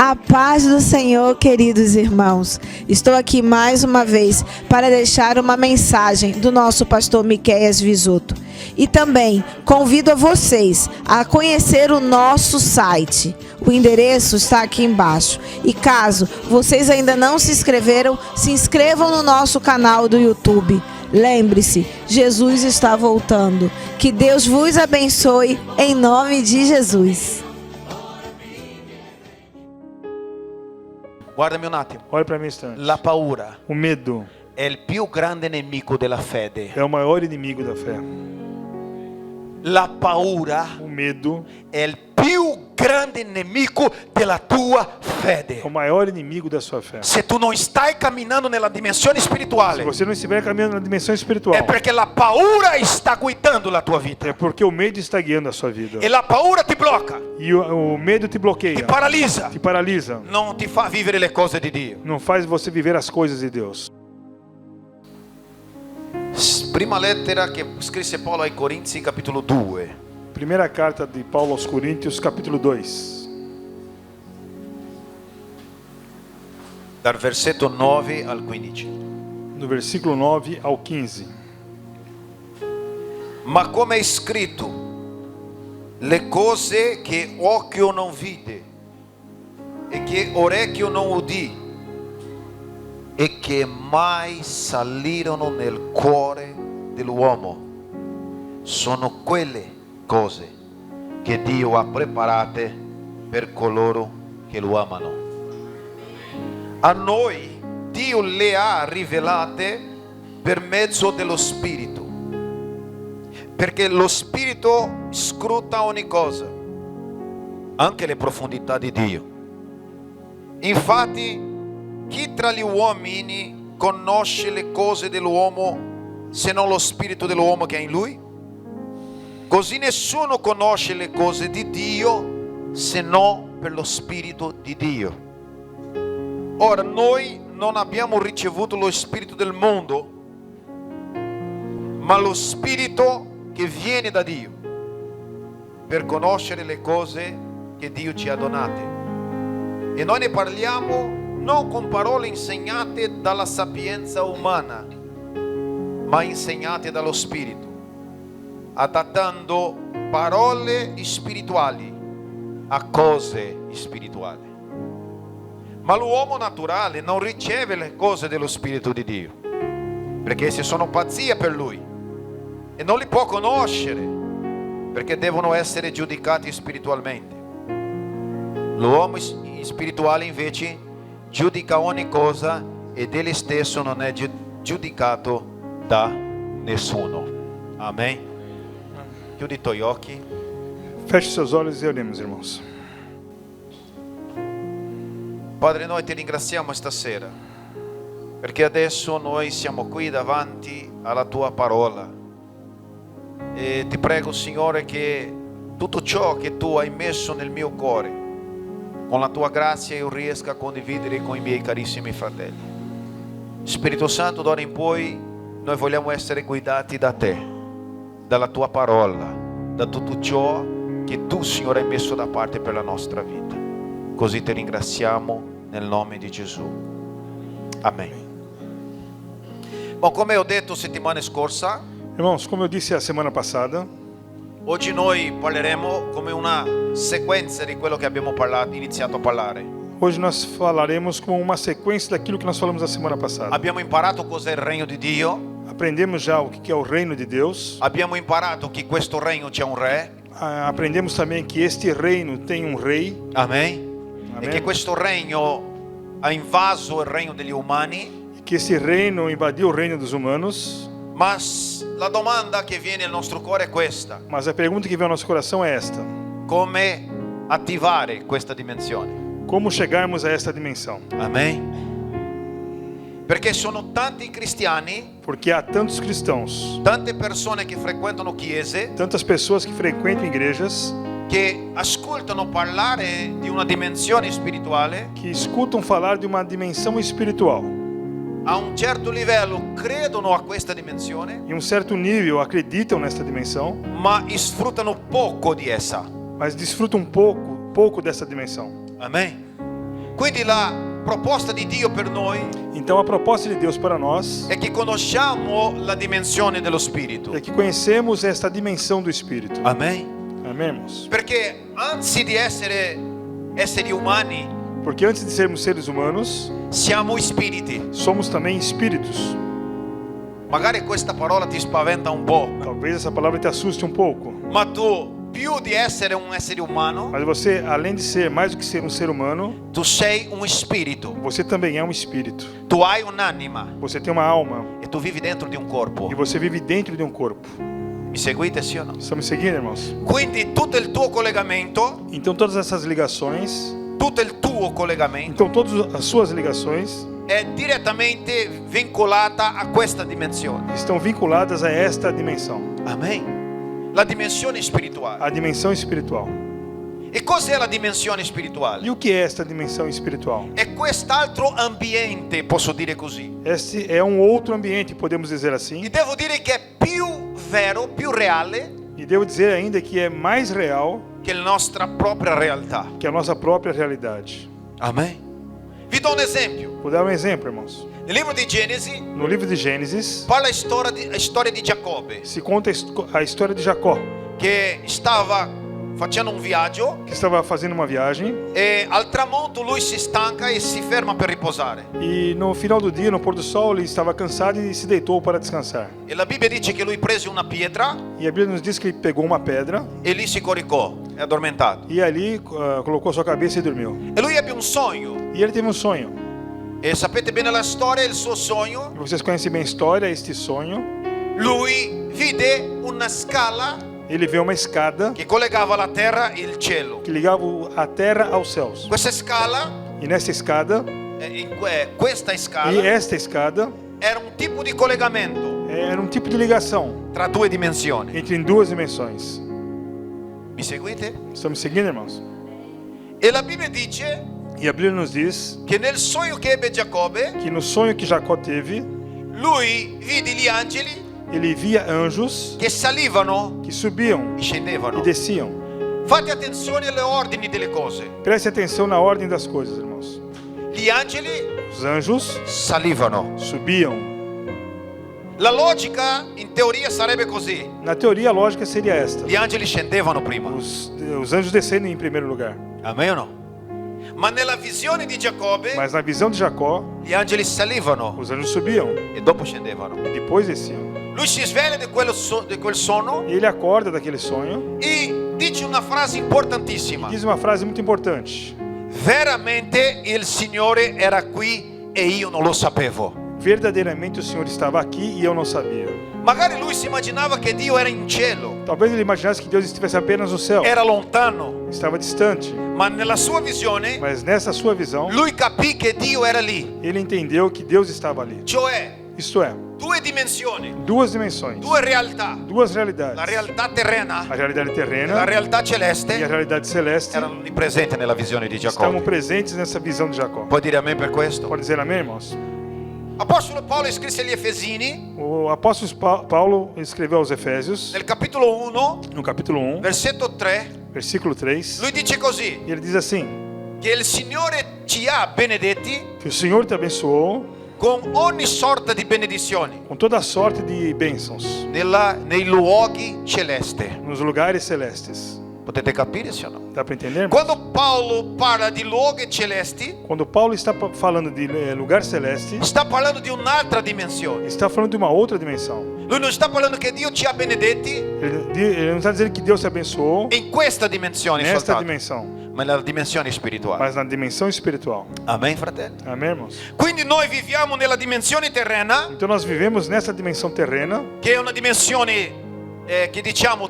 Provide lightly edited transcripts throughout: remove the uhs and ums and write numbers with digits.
A paz do Senhor, queridos irmãos. Estou aqui mais uma vez para deixar uma mensagem do nosso pastor Miqueias Visuto. E também convido a vocês a conhecer o nosso site. O endereço está aqui embaixo. E caso vocês ainda não se inscreveram, se inscrevam no nosso canal do YouTube. Lembre-se, Jesus está voltando. Que Deus vos abençoe em nome de Jesus. Guardami un attimo. Olha para mim um instante. La paura O medo è il più grande nemico della fede. é o maior inimigo da fé. La paura O medo è il più grande nemico della tua fede. é o maior inimigo da sua fé. Se tu non stai camminando nella dimensione spirituale, Se você não estiver caminhando na dimensão espiritual, è perché la paura sta guidando la tua vita. é porque o medo está guiando a sua vida. E la paura ti blocca, E o medo te ti bloqueia, paralizza, te paralisa, non ti fa vivere le cose di Dio. não faz você viver as coisas de Deus. Prima lettera che scrisse Paolo ai Corinzi, capitolo 2. Primeira carta de Paulo aos Coríntios, capítulo 2. Dal versetto 9 al 15. Do versículo 9 ao 15. Ma come è scritto, le cose che occhio non vide e che orecchio non udì e che mai salirono nel cuore dell'uomo sono quelle cose che Dio ha preparate per coloro che lo amano. A noi Dio le ha rivelate per mezzo dello Spirito, perché lo Spirito scruta ogni cosa, anche le profondità di Dio. Infatti, chi tra gli uomini conosce le cose dell'uomo se non lo Spirito dell'uomo che è in lui? Così nessuno conosce le cose di Dio se non per lo Spirito di Dio. Ora, noi non abbiamo ricevuto lo Spirito del mondo, ma lo Spirito che viene da Dio, per conoscere le cose che Dio ci ha donate. E noi ne parliamo non con parole insegnate dalla sapienza umana, ma insegnate dallo Spirito, adattando parole spirituali a cose spirituali. Ma l'uomo naturale non riceve le cose dello Spirito di Dio, perché esse sono pazzia per lui e non li può conoscere, perché devono essere giudicati spiritualmente. L'uomo spirituale invece giudica ogni cosa ed egli stesso non è giudicato da nessuno. Amen. Chiudi i tuoi occhi. Feche seus olhos e oremos, irmãos. Padre, noi ti ringraziamo stasera, perché adesso noi siamo qui davanti alla tua parola. E ti prego, Signore, che tutto ciò che tu hai messo nel mio cuore, con la tua grazia io riesca a condividere con i miei carissimi fratelli. Spirito Santo, d'ora in poi noi vogliamo essere guidati da te, dalla tua parola, da tutto ciò che tu, Signore, hai messo da parte per la nostra vita. Così ti ringraziamo nel nome di Gesù. Amen. Bom, come ho detto settimana scorsa, Irmãos, como eu disse a semana passada, oggi noi parleremo come una sequenza di quello che abbiamo iniziato a parlare. hoje nós falaremos como uma sequência daquilo que nós falamos a semana passada. Abbiamo imparato cos'è il regno di Dio. Aprendemos já o que é o reino de Deus. Abbiamo imparato che questo regno c'è un re. Aprendemos também que este reino tem um rei. Amen. E Amém. che questo regno ha invaso il regno degli umani. Que esse reino invadiu o reino dos humanos. Ma la domanda che viene al nostro cuore è questa: Mas a pergunta que vem ao nosso coração é esta: come attivare questa dimensione? como chegarmos a esta dimensão? Amen. Perché sono tanti cristiani, Porque há tantos cristãos, tante persone che frequentano chiese, tantas pessoas que frequentam igrejas, che ascoltano parlare di una dimensione spirituale, que escutam falar de uma dimensão espiritual. a un certo livello credono a questa dimensione, Em um certo nível acreditam nesta dimensão, ma sfruttano poco di essa. mas desfrutam pouco dessa dimensão. Amen. Quindi la proposta di Dio per noi Então a proposta de Deus para nós è che conosciamo la dimensione dello Spirito. é que conhecemos esta dimensão do Espírito. Amen. Amém, irmãos? Perché anzi di essere esseri umani, Porque antes de sermos seres humanos, siamo spiriti. somos também espíritos. Magari questa parola ti spaventa un po', Talvez essa palavra te assuste um pouco, ma tu più di essere un essere umano, mas você, além de ser mais do que ser um ser humano, tu sei un spirito. você também é um espírito. Tu hai un'anima Você tem uma alma e tu vivi dentro di un corpo. e você vive dentro de um corpo. Mi seguite, sì o no? Estamos seguindo, irmãos? Quindi tutto il tuo collegamento, Então todas essas ligações, tutto il tuo collegamento então todas as suas ligações è direttamente vincolata a questa dimensione. estão vinculadas a esta dimensão, Amen. La dimensione spirituale. a dimensão espiritual. E cos'è la dimensione spirituale? E o que é esta dimensão espiritual? È quest'altro ambiente, posso dire così. Este é um outro ambiente, podemos dizer assim. E devo dire che è più vero, più reale E devo dizer ainda que é mais real che la nostra propria realtà. que a nossa própria realidade. Amen. Vi do un esempio. Vou dar um exemplo, irmãos. Nel libro di Genesi No livro de Gênesis, parla a storia di Giacobbe, se conta a história de Jacó, che stava facendo un viaggio que estava fazendo uma viagem e al tramonto lui si stanca e si ferma per riposare. e no final do dia, no pôr do sol, ele estava cansado e se deitou para descansar. E la Bibbia dice che lui prese una pietra E a Bíblia nos diz que ele pegou uma pedra e lì si coricò, è addormentato. e ali colocou sua cabeça e dormiu. E lui ebbe un sogno. E ele teve um sonho. E sapete bene la storia, il suo sogno? E vocês conhecem bem a história, este sonho. Lui vide una scala Ele vê uma escada che collegava la terra e il cielo. que ligava a terra aos céus. Questa scala, E nessa escada, questa e scala esta escada, era un tipo di collegamento era um tipo de ligação tra due dimensioni. entre em duas dimensões. Mi seguite? Estamos seguindo, irmãos? E la Bibbia dice E a Bíblia nos diz che nel sogno che ebbe Giacobbe, que no sonho que Jacó teve, lui vide gli angeli ele via anjos che salivano que subiam e e scendevano. desciam. Fate attenzione alle ordini delle cose. Preste atenção na ordem das coisas, irmãos. Gli angeli Os anjos salivano. subiam. La logica in teoria sarebbe così. Na teoria, a lógica seria esta. Gli angeli scendevano prima. Os anjos descendem em primeiro lugar. Amen o no? Ma nella visione di Giacobbe Mas na visão de Jacó, gli angeli salivano os anjos subiam e dopo scendevano. e depois desciam. Lui si sveglia di quel sonno E ele acorda daquele sonho e dice una frase importantissima. e diz uma frase muito importante. Veramente il Signore era qui e io non lo sapevo. Verdadeiramente o Senhor estava aqui e eu não sabia. Magari lui si immaginava che Dio era in cielo, Talvez ele imaginasse que Deus estivesse apenas no céu, era lontano, estava distante. ma nella sua visione Mas nessa sua visão, lui capì che Dio era lì. ele entendeu que Deus estava ali. Cioè, Isto é, due dimensioni, duas dimensões, due realtà, duas la realidades. realtà terrena A realidade e la terrena realtà e a celeste realidade celeste erano presenti nella visione di estavam Giacobbe. presentes nessa visão de Jacó. Puoi dire amen per questo? Pode dizer amém, irmãos? Apostolo Paolo scrisse agli Efesini O apóstolo Paulo escreveu aos Efésios, nel capitolo 1, no capítulo 1, versetto 3, versículo 3, lui dice così, e ele diz assim: che il Signore ci ha benedetti que o Senhor te abençoou con ogni sorta di benedizioni com toda a sorte de bênçãos nei luoghi celesti. nos lugares celestes. Potete capire, sì o no? Dá para entender, irmãos? Quando Paolo parla di luoghi celesti, Quando Paulo está falando de lugar celeste, sta parlando di un'altra dimensione. está falando de uma outra dimensão. Lui non sta parlando che Dio ci ha benedetti Ele não está dizendo que Deus te abençoou in questa dimensione nesta soltanto, dimensão, ma nella dimensione spirituale. mas na dimensão espiritual. Amen, fratelli? Amém, irmãos? Quindi noi viviamo nella dimensione terrena, Então nós vivemos nessa dimensão terrena, che è una dimensione che diciamo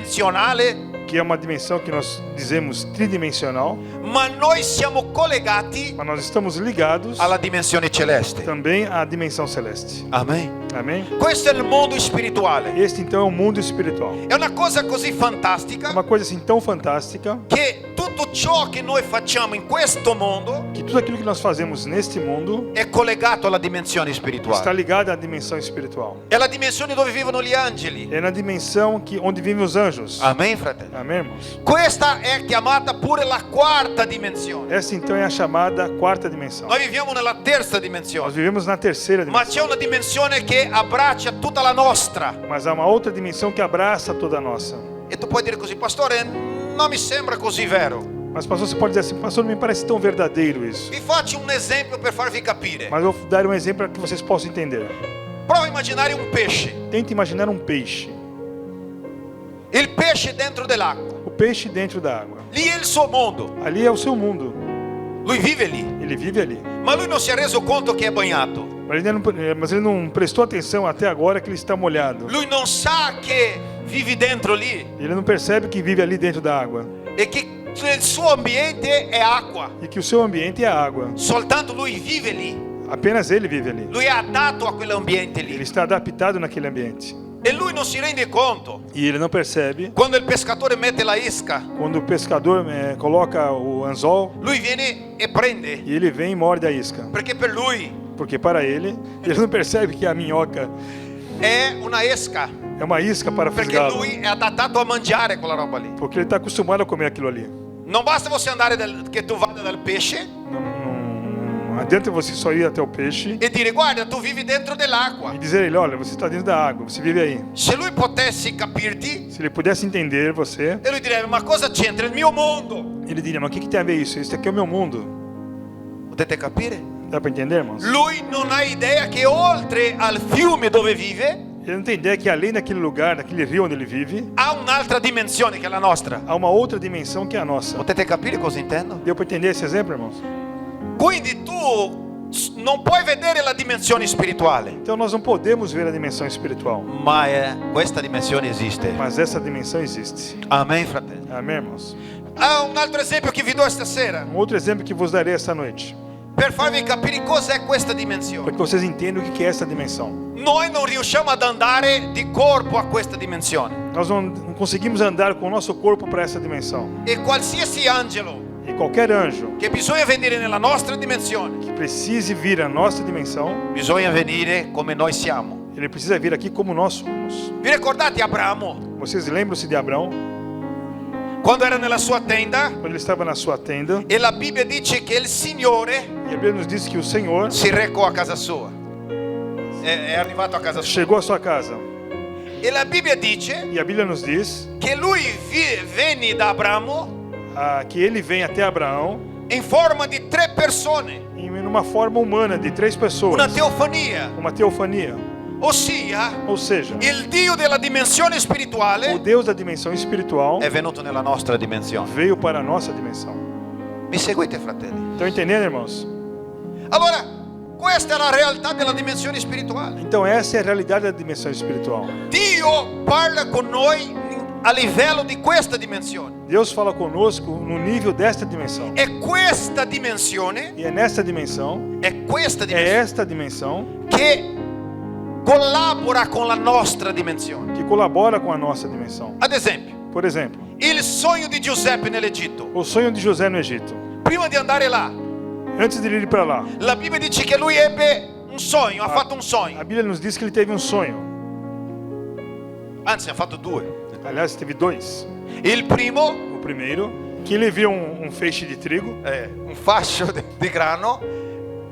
tridimensionale, que é uma dimensão que nós dizemos tridimensional, ma noi siamo collegati mas nós estamos ligados alla dimensione celeste. também à dimensão celeste. Amen. Amém? Questo è il mondo spirituale. Este então é o mundo espiritual. È una cosa così É fantastica uma coisa assim tão fantástica che tutte tutto ciò che noi facciamo in questo mondo que tudo aquilo que nós fazemos neste mundo è collegato alla dimensione está spirituale. ligado à dimensão espiritual. È la dimensione dove vivono gli angeli. É na dimensão onde vivem os anjos. Amen, fratelli. Amém, irmãos? Questa è chiamata pure la quarta dimensione. Essa então é a chamada quarta dimensão. Noi viviamo nella terza Nós dimensione, vivemos na terceira ma dimensão. c'è una dimensione che abbraccia tutta la nostra. Mas há uma outra dimensão que abraça toda a nossa. E tu puoi dire così, pastore, non mi sembra così vero. Mas pastor, você pode dizer assim, pastor, não me parece tão verdadeiro isso. Vi faccio un esempio per farvi capire. Mas eu vou dar um exemplo para que vocês possam entender. Prova a immaginare un pesce. Tente imaginar um peixe. Il pesce dentro dell'acqua. O peixe dentro da água. Lì è il suo mondo. Ali é o seu mundo. Lui vive lì. Ele vive ali. Ma lui non si è reso conto che è bagnato. Mas ele não prestou atenção até agora que ele está molhado. Lui non sa che vive dentro lì Ele não percebe que vive ali dentro da água. e che il suo ambiente è acqua. E que o seu ambiente é a água. Soltanto lui vive lì. Apenas ele vive ali. Lui è adatto a quell'ambiente Ele lì. está adaptado naquele ambiente. E lui non si rende conto. E ele não percebe. Quando il pescatore mette la isca, Quando o pescador coloca o anzol lui viene e prende. e ele vem e morde a isca. Perché per lui Porque para ele não percebe que a minhoca è una esca. é uma isca para Perché fisgá-lo. lui è adattato a mangiare quella roba lì. Porque ele está acostumado a comer aquilo ali. Non basta você andare che tu vada dal pesce Não adianta você só ir até o peixe e dire guarda, tu vivi dentro dell'acqua. e dizer a ele, olha, você está dentro da água, você vive aí. Se lui potesse capirti, Se ele pudesse entender você, e lui direbbe ma cosa c'entra il mio mondo? ele diria, mas o que tem a ver isso? Isso aqui é o meu mundo. Potete capire? Dá para entender, irmãos? Lui non ha idea che oltre al fiume dove vive Ele não tem ideia que além daquele lugar, daquele rio onde ele vive, ha un'altra dimensione che è la nostra. há uma outra dimensão que é a nossa. Potete capire cosa intendo? Deu para entender esse exemplo, irmãos? Quindi tu non puoi vedere la dimensione spirituale, Então nós não podemos ver a dimensão espiritual, ma questa dimensione esiste. mas essa dimensão existe. Amen, fratelli. Amém, irmãos? Ah, un altro esempio che vi do stasera Um outro exemplo que vos darei esta noite, per farvi capire cos'è questa para dimensione. que vocês entendam o que é essa dimensão. Noi non riusciamo ad andare di corpo a questa dimensione. Nós não conseguimos andar com o nosso corpo para essa dimensão. E qualsiasi angelo E qualquer anjo che bisogna venire nella nostra dimensione, que precise vir à nossa dimensão, bisogna venire come noi siamo. ele precisa vir aqui como nós somos. Vi ricordate Abramo? Vocês lembram-se de Abraão? Quando era nella sua tenda Quando ele estava na sua tenda, e la Bibbia dice che il Signore e a Bíblia nos diz que o Senhor si recò a casa sua. È arrivato a casa sua. chegou à sua casa. E la Bibbia dice E a Bíblia nos diz che lui venne da Abramo que ele vem até Abraão in forma di 3 persone, em uma forma humana de 3 pessoas. una teofania, Uma teofania. ossia Ou seja, il Dio della dimensione o spirituale Deus da dimensão espiritual è venuto nella nostra dimensione. veio para a nossa dimensão. Mi seguite, fratelli? Estão entendendo, irmãos? Allora, questa è la realtà della dimensione spirituale. Então essa é a realidade da dimensão espiritual. Dio parla con noi a livello di questa dimensione. Deus fala conosco no nível desta dimensão. E questa dimensione, E é nesta dimensão, è questa é dimensione esta dimensão che collabora con la nostra dimensione. que colabora com a nossa dimensão. Ad esempio, Por exemplo, il sogno di Giuseppe nell'Egitto. o sonho de José no Egito. Prima di andare là, Antes de ele ir para lá, la Bibbia dice che lui ebbe un sogno, ha fatto un a sogno. Bíblia nos diz que ele teve um sonho. Anzi, ha fatto 2. Aliás, teve 2. Il primo, O primeiro, que ele viu um feixe de trigo. un fascio di grano,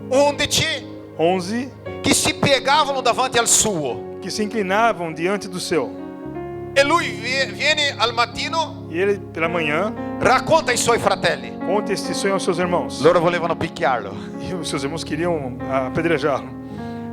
11 11 che si piegavano davanti al suo. que se inclinavam diante do seu. E lui viene al mattino, E ele, pela manhã, racconta ai suoi fratelli. conta este sonho aos seus irmãos. Loro volevano picchiarlo. E os seus irmãos queriam apedrejá-lo.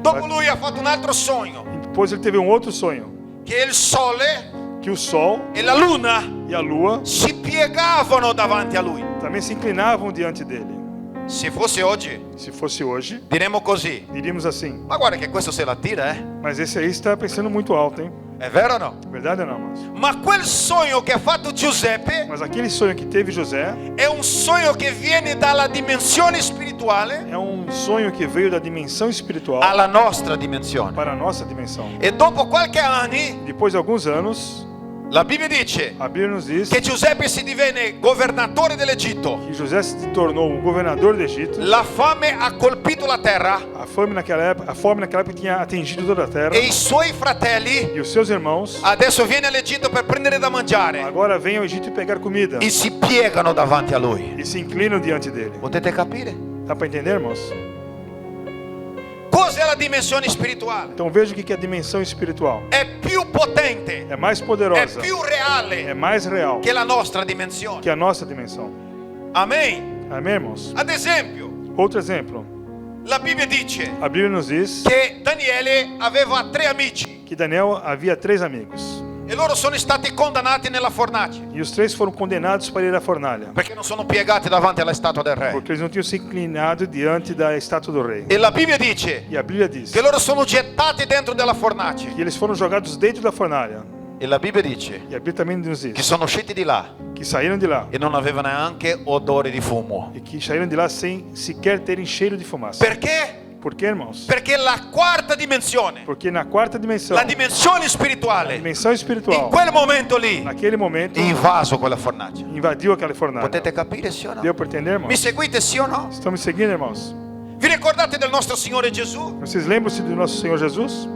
Dopo lui ha fatto un altro sogno, E depois ele teve um outro sonho, che il sole que o sol e la luna e a lua si piegavano davanti a lui. também se inclinavam diante dele. Se fosse oggi, Se fosse hoje, diremmo così. diríamos assim: Ma guarda che questo se la tira, mas esse aí está pensando muito alto, hein? È vero o no? Verdade ou não, irmãos? Ma quel sogno che ha fatto Giuseppe Mas aquele sonho que teve José è un sogno che viene dalla dimensione spirituale é um sonho que veio da dimensão espiritual alla nostra dimensione. para a nossa dimensão. E dopo qualche anni, Depois de alguns anos, La Bibbia dice A Bíblia nos diz che Giuseppe si divenne governatore dell'Egitto. que José se tornou o governador do Egito. La fame ha colpito la terra A fome naquela época tinha atingido toda a terra. e i suoi fratelli E os seus irmãos adesso viene all'Egitto per prendere da mangiare agora vêm ao Egito pegar comida e si piegano davanti a lui. e se inclinam diante dele. Potete capire? Dá para entender, irmãos? Cos'è la dimensione spirituale? Então veja o que é a dimensão espiritual. È più potente, É mais è poderosa, più é reale mais real che la nostra dimensione. que a nossa dimensão. Amen. Amém, irmãos? Ad esempio, Outro exemplo. la Bibbia dice A Bíblia nos diz che Daniele aveva 3 amici que Daniel havia 3 amigos. e loro sono stati condannati nella fornace E os 3 foram condenados para ir à fornalha. perché non sono piegati davanti alla statua del re. Porque eles não tinham se inclinado diante da estátua do rei. E la Bibbia dice E a Bíblia diz che loro sono gettati dentro della fornace. que eles foram jogados dentro da fornalha. E la Bibbia dice E a Bíblia também nos che diz sono usciti di là que saíram de lá. e non avevano neanche odore di fumo. E que saíram de lá sem sequer terem cheiro de fumaça. Perché? Por quê, irmãos? Perché la quarta dimensione, Porque na quarta dimensão, la dimensione a spirituale, dimensão in espiritual, quel momento lì naquele momento, invaso quella fornace. invadiu aquela fornalha. Potete capire sì o no? Deu para entender, Mi irmãos? seguite sì o no? Estão me seguindo, irmãos? Vi ricordate del nostro Signore Gesù? Vocês lembram-se do nosso Senhor Jesus?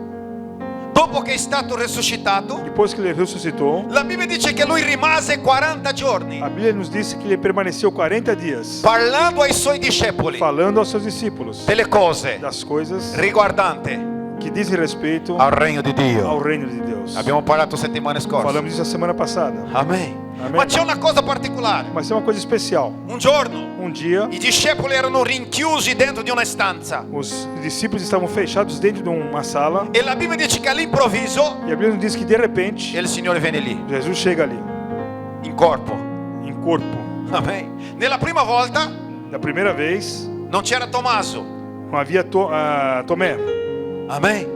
Dopo che è stato risuscitato, Depois que ele ressuscitou, la Bibbia dice che lui rimase 40 giorni a Bíblia nos disse que ele permaneceu 40 dias parlando ai suoi discepoli falando aos seus discípulos delle cose das coisas riguardanti que dizem respeito al regno di ao Dio. reino de Deus. Abbiamo parlato settimane scorse. Falamos disso a semana passada. Amen. Amen. Ma c'è una cosa particolare. Mas tem uma coisa especial. Un giorno Um dia, i discepoli erano rinchiusi dentro di una stanza os discípulos estavam fechados dentro de uma sala e la Bibbia dice che all'improvviso e a Bíblia nos diz que de repente il Signore viene lì, Jesus chega ali, in corpo. em corpo. Amen. Nella prima volta Da primeira vez, non c'era Tommaso. não havia Tomé. Amen.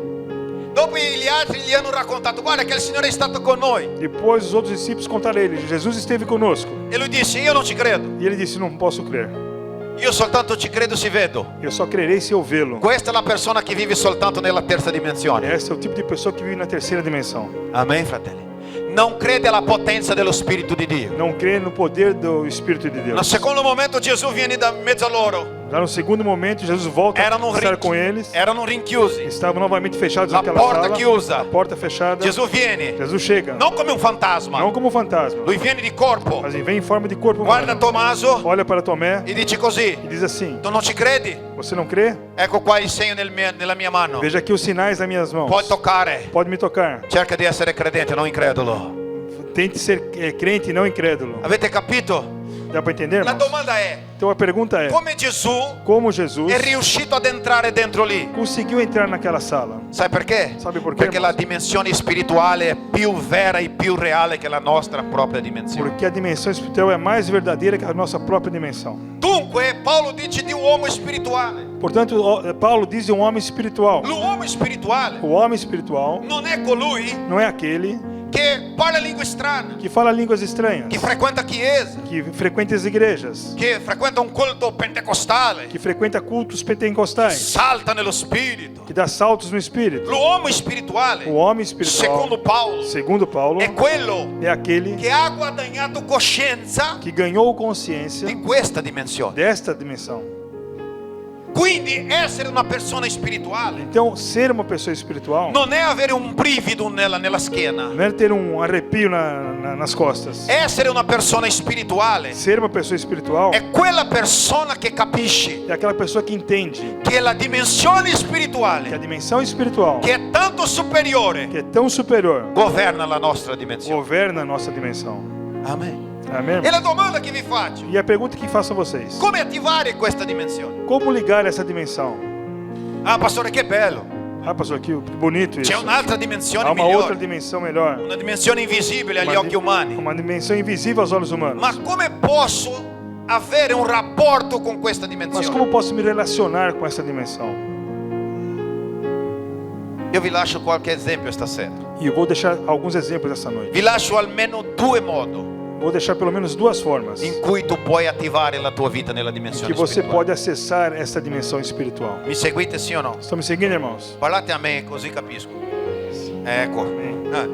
Dopo gli altri gli hanno raccontato, guarda che il Signore è stato con noi. Depois os outros discípulos contaram a ele, Jesus esteve conosco. E lui disse, io non ci credo. E ele disse, não posso crer. Io soltanto ci credo se vedo. Eu só crerei se eu vê-lo. Questa è la persona che vive soltanto nella terza dimensione. Esse é o tipo de pessoa que vive na terceira dimensão. Amen, fratelli. Non crede alla potenza dello Spirito di Dio. Não crê no poder do Espírito de Nel Deus. secondo momento Gesù viene da mezzo a loro. Já no segundo momento, Jesus volta a estar com eles. Erano rinchiusi. Estavam novamente fechados La naquela porta sala. chiusa. A porta fechada. Gesù viene, Jesus chega. non come un fantasma. Não como fantasma, Lui viene di corpo. mas ele vem em forma de corpo Guarda humano. Tommaso Olha para Tomé e dice così. e diz assim: Tu non ci credi? Você não crê? Ecco qua il segno nella mia mano. Veja aqui os sinais nas minhas mãos. Puoi toccare. Pode me tocar. Cerca di essere credente, non incredulo. Tente ser crente e não incrédulo. Avete capito? Dá para entender, La irmãos? domanda è, Então a pergunta é: come Gesù como Jesus è riuscito ad entrare dentro lì? conseguiu entrar naquela sala? Sai perché? Sabe por quê, Perché la irmãos? dimensione spirituale è più vera e più reale che la nostra propria dimensione. Porque a dimensão espiritual é mais verdadeira que a nossa própria dimensão. Dunque, Paolo dice di un uomo spirituale. Portanto, Paulo diz de um homem espiritual. L'uomo spirituale O homem espiritual non è colui não é aquele che parla lingua strana, que fala línguas estranhas, che frequenta chiesa, que frequenta as igrejas, che frequenta un culto pentecostale, que frequenta cultos pentecostais, salta nello spirito. que dá saltos no espírito. L'uomo spirituale, O homem espiritual, secondo Paolo, segundo Paulo, è quello é aquele che ha guadagnato coscienza que ganhou consciência di questa dimensione. desta dimensão. Quindi essere una persona spirituale Então, ser uma pessoa espiritual non è avere un brivido nella schiena. não é ter um arrepio nas costas. Essere una persona spirituale Ser uma pessoa espiritual è quella persona che capisce é aquela pessoa que entende che la dimensione que a spirituale, dimensão espiritual, che è tanto superiore, que é tão superior, governa la nostra dimensione. governa a nossa dimensão. Amen. Amém? E la domanda che vi faccio, E a pergunta que faço a vocês: come attivare questa dimensione? como ligar essa dimensão? Ah, pastore, che bello. Ah, pastor, que bonito isso. C'è un'altra dimensione Há uma outra migliore, dimensão melhor. una dimensione invisibile agli Uma, occhi umani. uma dimensão invisível aos olhos humanos. Ma come posso avere un rapporto con questa Mas dimensione? como posso me relacionar com essa dimensão? Io vi lascio qualche esempio stasera. E eu vou deixar alguns exemplos essa noite. Vi lascio almeno due modi Vou deixar pelo menos duas formas in cui tu puoi attivare la tua vita nella dimensione que você spirituale. pode acessar essa dimensão espiritual. Mi seguite sì o no? Estão me seguindo, irmãos? Parlate a me così capisco. Ecco. Ah.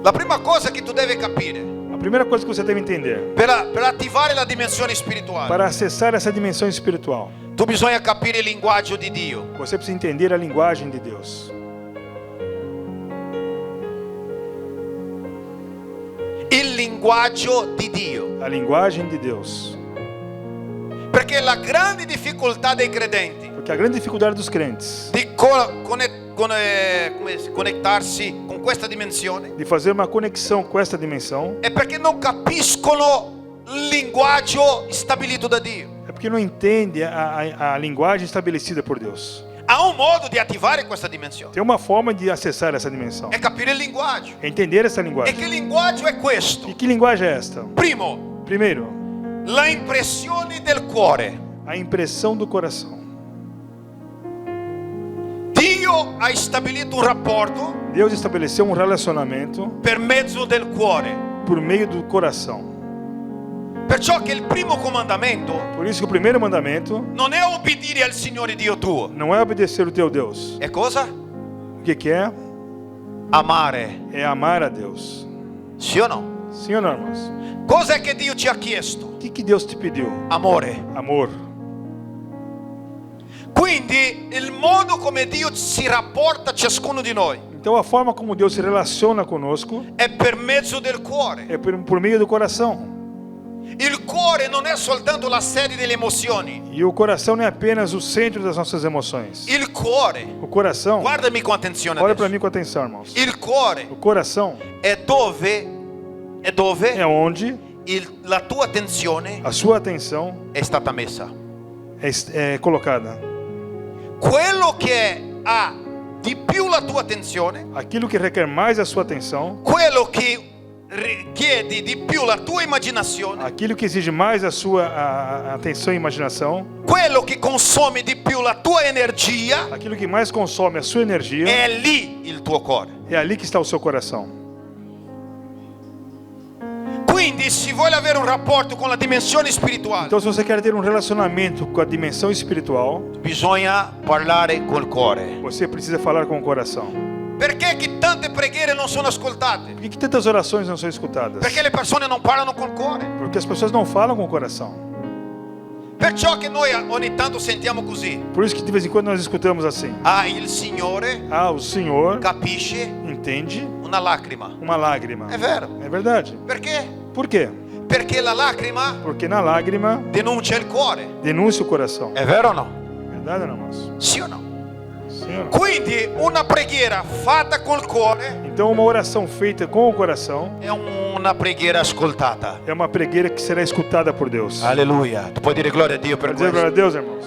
La prima cosa che tu devi capire A primeira coisa que você deve entender, per attivare la dimensione spirituale, para acessar essa dimensão espiritual, tu bisogna capire il linguaggio di Dio. você precisa entender a linguagem de Deus. Il linguaggio di Dio. A linguagem de Deus. Perché la grande difficoltà dei credenti Porque a grande dificuldade dos crentes di conettarsi con questa dimensione de fazer uma conexão com esta dimensão è perché non capiscono il linguaggio stabilito da Dio. é porque não entende a linguagem estabelecida por Deus. Há un modo di attivare questa dimensione, Tem uma forma de acessar essa dimensão. è capire il linguaggio. É entender essa E linguagem. che linguaggio è questo? E que linguagem é esta? Primo, Primeiro, la impressione del cuore. a impressão do coração. Dio ha stabilito un rapporto Deus estabeleceu um relacionamento per mezzo del cuore. por meio do coração. Perciò che il primo comandamento Por isso que o primeiro mandamento non è obbedire al Signore Dio tuo. não é obedecer o teu Deus. È cosa? O que é? Amare. É amar a Deus. Sì o no? Sim ou não, irmãos? Cosa è che Dio ci ha chiesto? O que Deus te pediu? Amore. Amor. Quindi il modo come Dio si rapporta a ciascuno di noi Então a forma como Deus se relaciona conosco è per mezzo del cuore. é por meio do coração. Il cuore non è soltanto la sede delle emozioni. E o coração não é apenas o centro das nossas emoções. Il cuore, O coração, guardami con attenzione olha para adesso. mim com atenção, irmãos. Il cuore O coração è dove é onde la tua attenzione a sua atenção è stata messa. é colocada. Quello che ha di più la tua attenzione, Aquilo que requer mais a sua atenção, quello che richiede di più la tua immaginazione, aquilo que exige mais a sua atenção e imaginação, quello che consome di più la tua energia, aquilo que mais consome a sua energia, è lì il tuo cuore. é ali que está o seu coração. Quindi se vuole avere un rapporto con la dimensione spirituale, Então, se você quer ter um relacionamento com a dimensão espiritual, bisogna parlare col cuore. você precisa falar com o coração. Perché che tante preghiere non sono ascoltate? Por que tantas orações não são escutadas? Perché le persone non parlano col cuore. Porque as pessoas não falam com o coração. Perciò che noi ogni tanto sentiamo così. Por isso que de vez em quando nós escutamos assim: Ah, il Signore ah, o Senhor capisce entende una lacrima. uma lágrima. È vero. É verdade. Perché? Por quê? Perché la lacrima Porque na lágrima denuncia il cuore. denuncia o coração. È vero o no? Verdade, não, irmãos? Sì o no? Sim ou não? Quindi una preghiera fatta col cuore Então, uma oração feita com o coração è una preghiera ascoltata. é uma pregueira que será escutada por Deus. Alleluia. Tu puoi dire gloria a Dio per Pode dizer glória a questo. Deus, irmãos.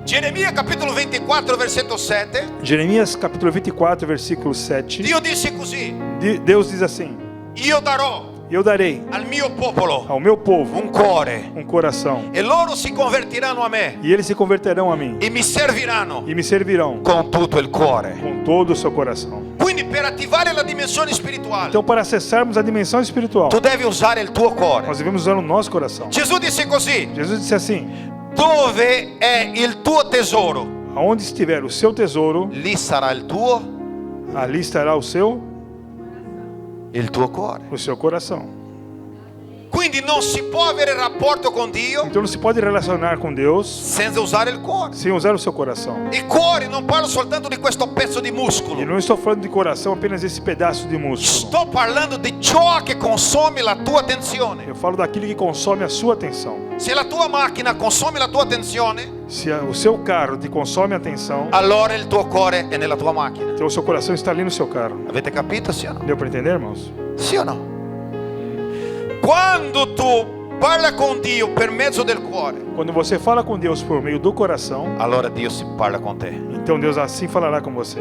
Geremia capitolo 24 versetto 7. Jeremias capítulo 24, versículo 7. Dio disse così: Deus diz assim: Io darò eu darei al mio popolo ao meu povo un cuore um coração, e loro si convertiranno a me e eles se converterão a mim e mi serviranno e me servirão con tutto il cuore. com todo o seu coração. Quindi per attivare la dimensione spirituale Então, para acessarmos a dimensão espiritual, tu devi usare il tuo cuore. nós devemos usar o nosso coração. Gesù disse così: Jesus disse assim: dove è il tuo tesoro, aonde estiver o seu tesouro, lì sarà il tuo ali estará o seu cuore. coração. Quindi non si può avere rapporto con Dio Então, não se pode relacionar com Deus senza usare il cuore. sem usar o seu coração. Il cuore, non parlo soltanto di questo pezzo di E muscolo, não estou falando de coração apenas esse pedaço de músculo. sto parlando di ciò che consome la tua attenzione. Eu falo daquilo que consome a sua atenção. Se la tua macchina consome la tua attenzione, Se o seu carro te consome a atenção, allora il tuo cuore è nella tua macchina. então o seu coração está ali no seu carro. Avete capito, sì o no? Deu para entender, irmãos? Sì o no? Quando tu parla con Dio per mezzo del cuore, Quando você fala com Deus por meio do coração, allora Dio si parla con te. então Deus assim falará com você.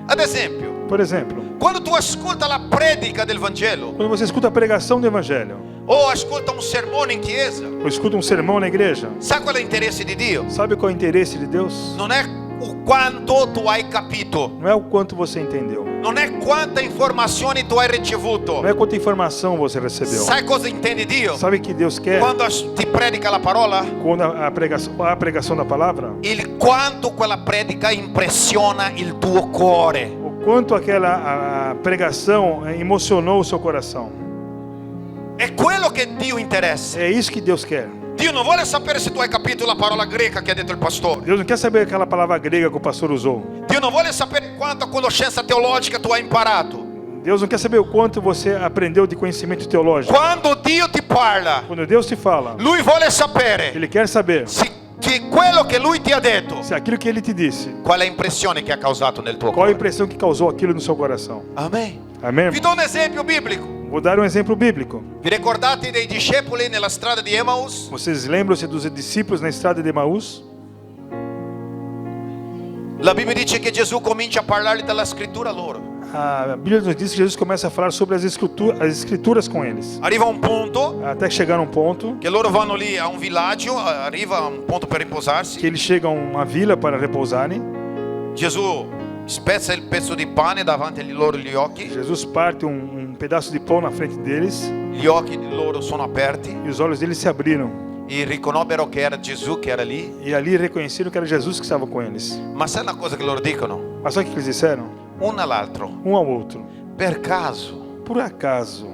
Ad esempio, Por exemplo, quando tu ascolta la predica del Vangelo quando você escuta a pregação do Evangelho, o ascolta un sermone in chiesa, ou escuta um sermão na igreja, sai qual è l'interesse di Dio? sabe qual é o interesse de Deus? Non è o quanto tu hai capito, Não é o quanto você entendeu, non è quanta informazioni tu hai ricevuto. não é quanta informação você recebeu. Sai cosa intende Dio? Sabe o que Deus quer Quando ti predica la parola, quando a pregação da palavra? il quanto quella predica impressiona il tuo cuore. O quanto aquela a pregação emocionou o seu coração. È quello che Dio interessa. É isso que Deus quer. Dio non vuole sapere se tu hai capito la parola greca che ha detto il pastore. Deus não quer saber aquela palavra grega que o pastor usou. Dio non vuole sapere quanta conoscenza teologica tu hai imparato. Deus não quer saber o quanto você aprendeu de conhecimento teológico. Quando Dio ti parla, Quando Deus te fala, Lui vuole sapere Ele quer saber che quello che Lui ti ha detto, se aquilo que Ele te disse, qual è l'impressione che ha causato nel tuo qual a cuore. impressão que causou aquilo no seu coração. Amen. Amém? Vi do un esempio biblico. Vou dar um exemplo bíblico. Vi ricordate dei discepoli nella strada di Emmaus? Vocês lembram-se dos discípulos na estrada de Emaús? La Bibbia dice che Gesù comincia a parlargli dalla scrittura loro. A Bíblia nos diz que Jesus começa a falar sobre as escrituras com eles. Arriva un punto Até chegar num ponto che loro vanno lì a un villaggio, arriva a un punto per riposarsi. que eles chegam a uma vila para repousarem. Gesù spezza il pezzo di pane davanti agli loro gli occhi. Jesus parte um pedaço de pão na frente deles Gli occhi di loro sono aperti e os olhos deles se abriram. e riconobbero che era Gesù che era lì. E ali reconheceram que era Jesus que estava com eles. Ma sai una cosa che loro dicono? Mas sabe o que eles disseram? Uno all'altro. Um ao outro: Per caso por acaso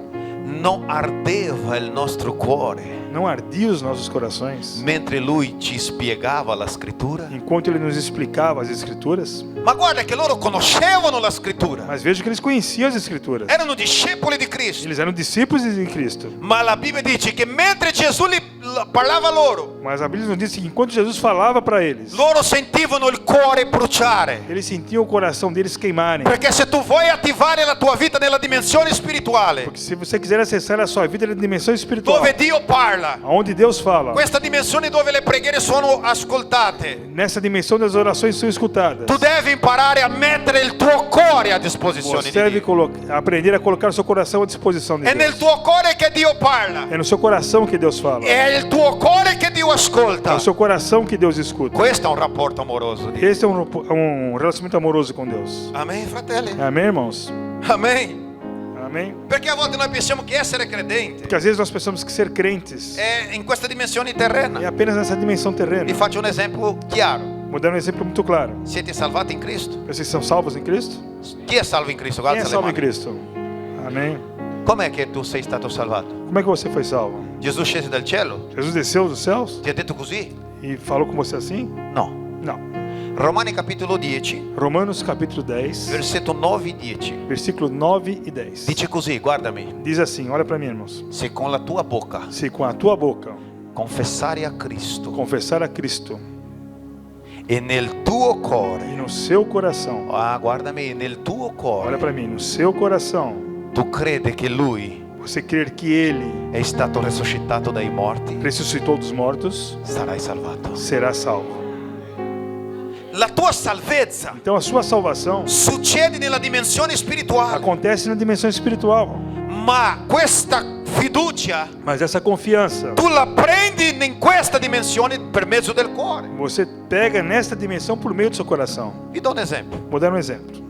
non ardeva il nostro cuore não ardiam os nossos corações mentre Lui ci spiegava la scrittura? enquanto Ele nos explicava as Escrituras? Ma guarda che loro conoscevano la scrittura. Mas veja que eles conheciam as Escrituras. Erano discepoli di Cristo. Eles eram discípulos de Cristo. Ma la Bibbia dice che mentre Gesù parlava loro, Mas a Bíblia nos diz que enquanto Jesus falava para eles, loro sentivano il cuore bruciare. eles sentiam o coração deles queimarem. Perché se tu vuoi attivare la tua vita nella dimensione spirituale, Porque se você quiser acessar a sua vida na dimensão espiritual, dove Dio parla, onde Deus fala, questa dimensione dove le preghiere sono ascoltate, nessa dimensão das orações são escutadas, tu devi imparare a mettere il tuo cuore a disposizione você di deve Dio. aprender a colocar o seu coração à disposição de È nel Deus. tuo cuore che Dio parla, É no seu coração que Deus fala. è il tuo cuore che Dio É ascolta. o seu coração que Deus escuta. Questo è un rapporto amoroso. Esse é um relacionamento amoroso com Deus. Amen, fratelli? Amém, irmãos? Amen. Amém? Perché a volte noi pensiamo che essere credente Porque às vezes nós pensamos que ser crentes è in questa dimensione é terrena. apenas nessa dimensão terrena. Vi faccio un esempio chiaro. Vou dar um exemplo muito claro. Siete salvati in Cristo? Vocês são salvos em Cristo? Chi è salvo in Cristo? Quem é Alza le salvo em mani. Cristo? Amém? Com'è che tu sei stato salvato? Como é que você foi salvo? Gesù scese dal cielo? Jesus desceu dos céus Ti ha detto così? e falou com você assim? No. Não. Romani capitolo 10, Romanos capítulo 10, versetto 9 e 10. versículo 9 e 10. Dice così, guardami. Diz assim, olha para mim, irmãos. Se con la tua bocca Se com a tua boca confessare a Cristo confessar a Cristo e nel tuo e cuore, no seu coração, guardami, nel tuo olha cuore, para mim, no seu coração, tu crede che Lui você crer que Ele è stato resuscitato dai morti, ressuscitou dos mortos, sarai salvato. será salvo. La tua salvezza Então a sua salvação succede nella dimensione spirituale, acontece na dimensão espiritual. ma questa fiducia Mas essa confiança tu la prendi in questa dimensione per mezzo del cuore. você pega nesta dimensão por meio do seu coração. Vi do un esempio. Vou dar um exemplo.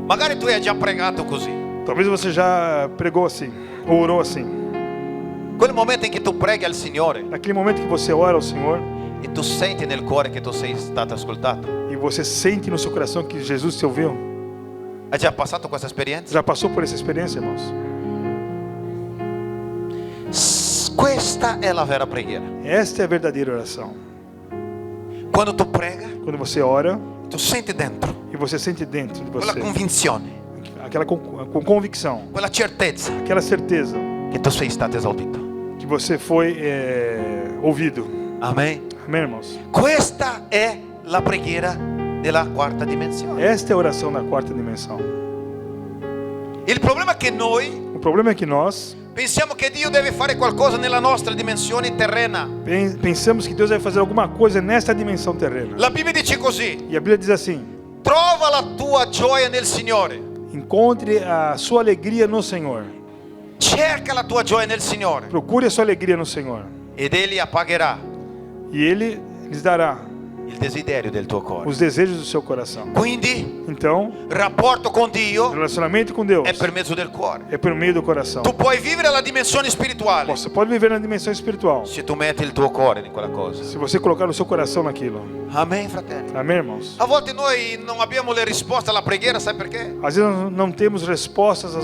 Magari tu hai già pregato così. Talvez você já pregou assim, ou orou assim. Quel momento in cui tu preghi al Signore Naquele momento que você ora ao Senhor e tu senti nel cuore che tu sei stato ascoltato. e você sente no seu coração que Jesus te ouviu. Hai già passato questa esperienza? Já passou por essa experiência, irmãos? Questa è la vera preghiera. Esta é a verdadeira oração. Quando tu prega, Quando você ora tu senti dentro e você sente dentro de quella você convinzione, aquela com convicção, quella certezza aquela certeza che tu sei stato esaudito. que você foi ouvido. Amen. Amém, irmãos? Questa è la preghiera della quarta dimensione. Esta é a oração da quarta dimensão. Il problema è che noi O problema é que nós pensiamo che Dio deve fare qualcosa nella nostra dimensione terrena. pensamos que Deus vai fazer alguma coisa nesta dimensão terrena. La Bibbia dice così: E a Bíblia diz assim: trova la tua gioia nel Signore, encontre a sua alegria no Senhor. cerca la tua gioia nel Signore Procure a sua alegria no Senhor. ed Egli appagherà E Ele lhes dará il desiderio del tuo cuore. os desejos do seu coração. Quindi, Então, rapporto con Dio relacionamento com Deus è per mezzo del cuore. é por meio do coração. Tu puoi vivere la dimensione spirituale Você pode viver na dimensão espiritual se tu metti il tuo cuore in quella cosa. se você colocar o seu coração naquilo. Amen, fratelli. Amém, irmãos? A volte noi non abbiamo le risposte alla preghiera, sai perché? Às vezes nós não temos respostas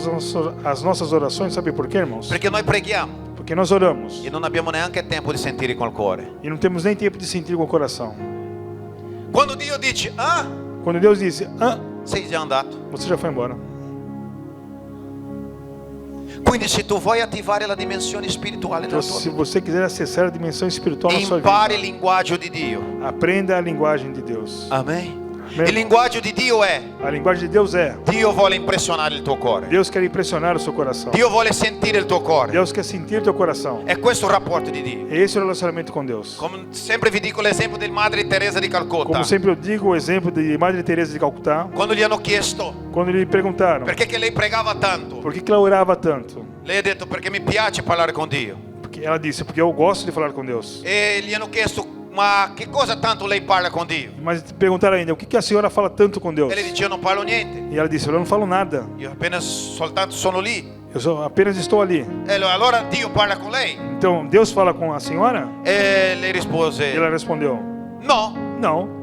às nossas orações, sabe por quê, irmãos? Perché noi preghiamo Porque nós oramos e non abbiamo neanche tempo di sentire col cuore. e não temos nem tempo de sentir com o coração. Quando Dio dice, ah, Quando Deus disse, sei già andato. você já foi embora. Quindi se tu vuoi attivare la dimensione spirituale Então, nella tua se vita, você quiser acessar a dimensão espiritual na sua impari il vida, linguaggio di Dio. aprenda a linguagem de Deus. Amen. Amen. Il linguaggio di Dio è: A linguagem de Deus é: Dio vuole impressionare il tuo cuore. Deus quer impressionar o seu coração. Dio vuole sentire il tuo cuore. Deus quer sentir teu coração. È questo il rapporto di Dio. E esse é o relacionamento com Deus. Come sempre vi dico l'esempio del Madre Teresa di Calcutta. Como sempre eu digo o exemplo de Madre Teresa de Calcutá, Quando gli hanno chiesto quando lhe perguntaram perché che lei pregava tanto, por que ela orava tanto, lei ha detto perché mi piace parlare con Dio. porque ela disse: porque eu gosto de falar com Deus. E gli hanno chiesto ma che cosa tanto lei parla con Dio? Mas perguntaram ainda: o que a senhora fala tanto com Deus? E lei dice io non parlo niente, E ela disse: eu não falo nada, io appena soltanto sono lì. apenas estou ali. E allora Dio parla con lei? Então Deus fala com a senhora? E lei E rispose ela respondeu: no. não.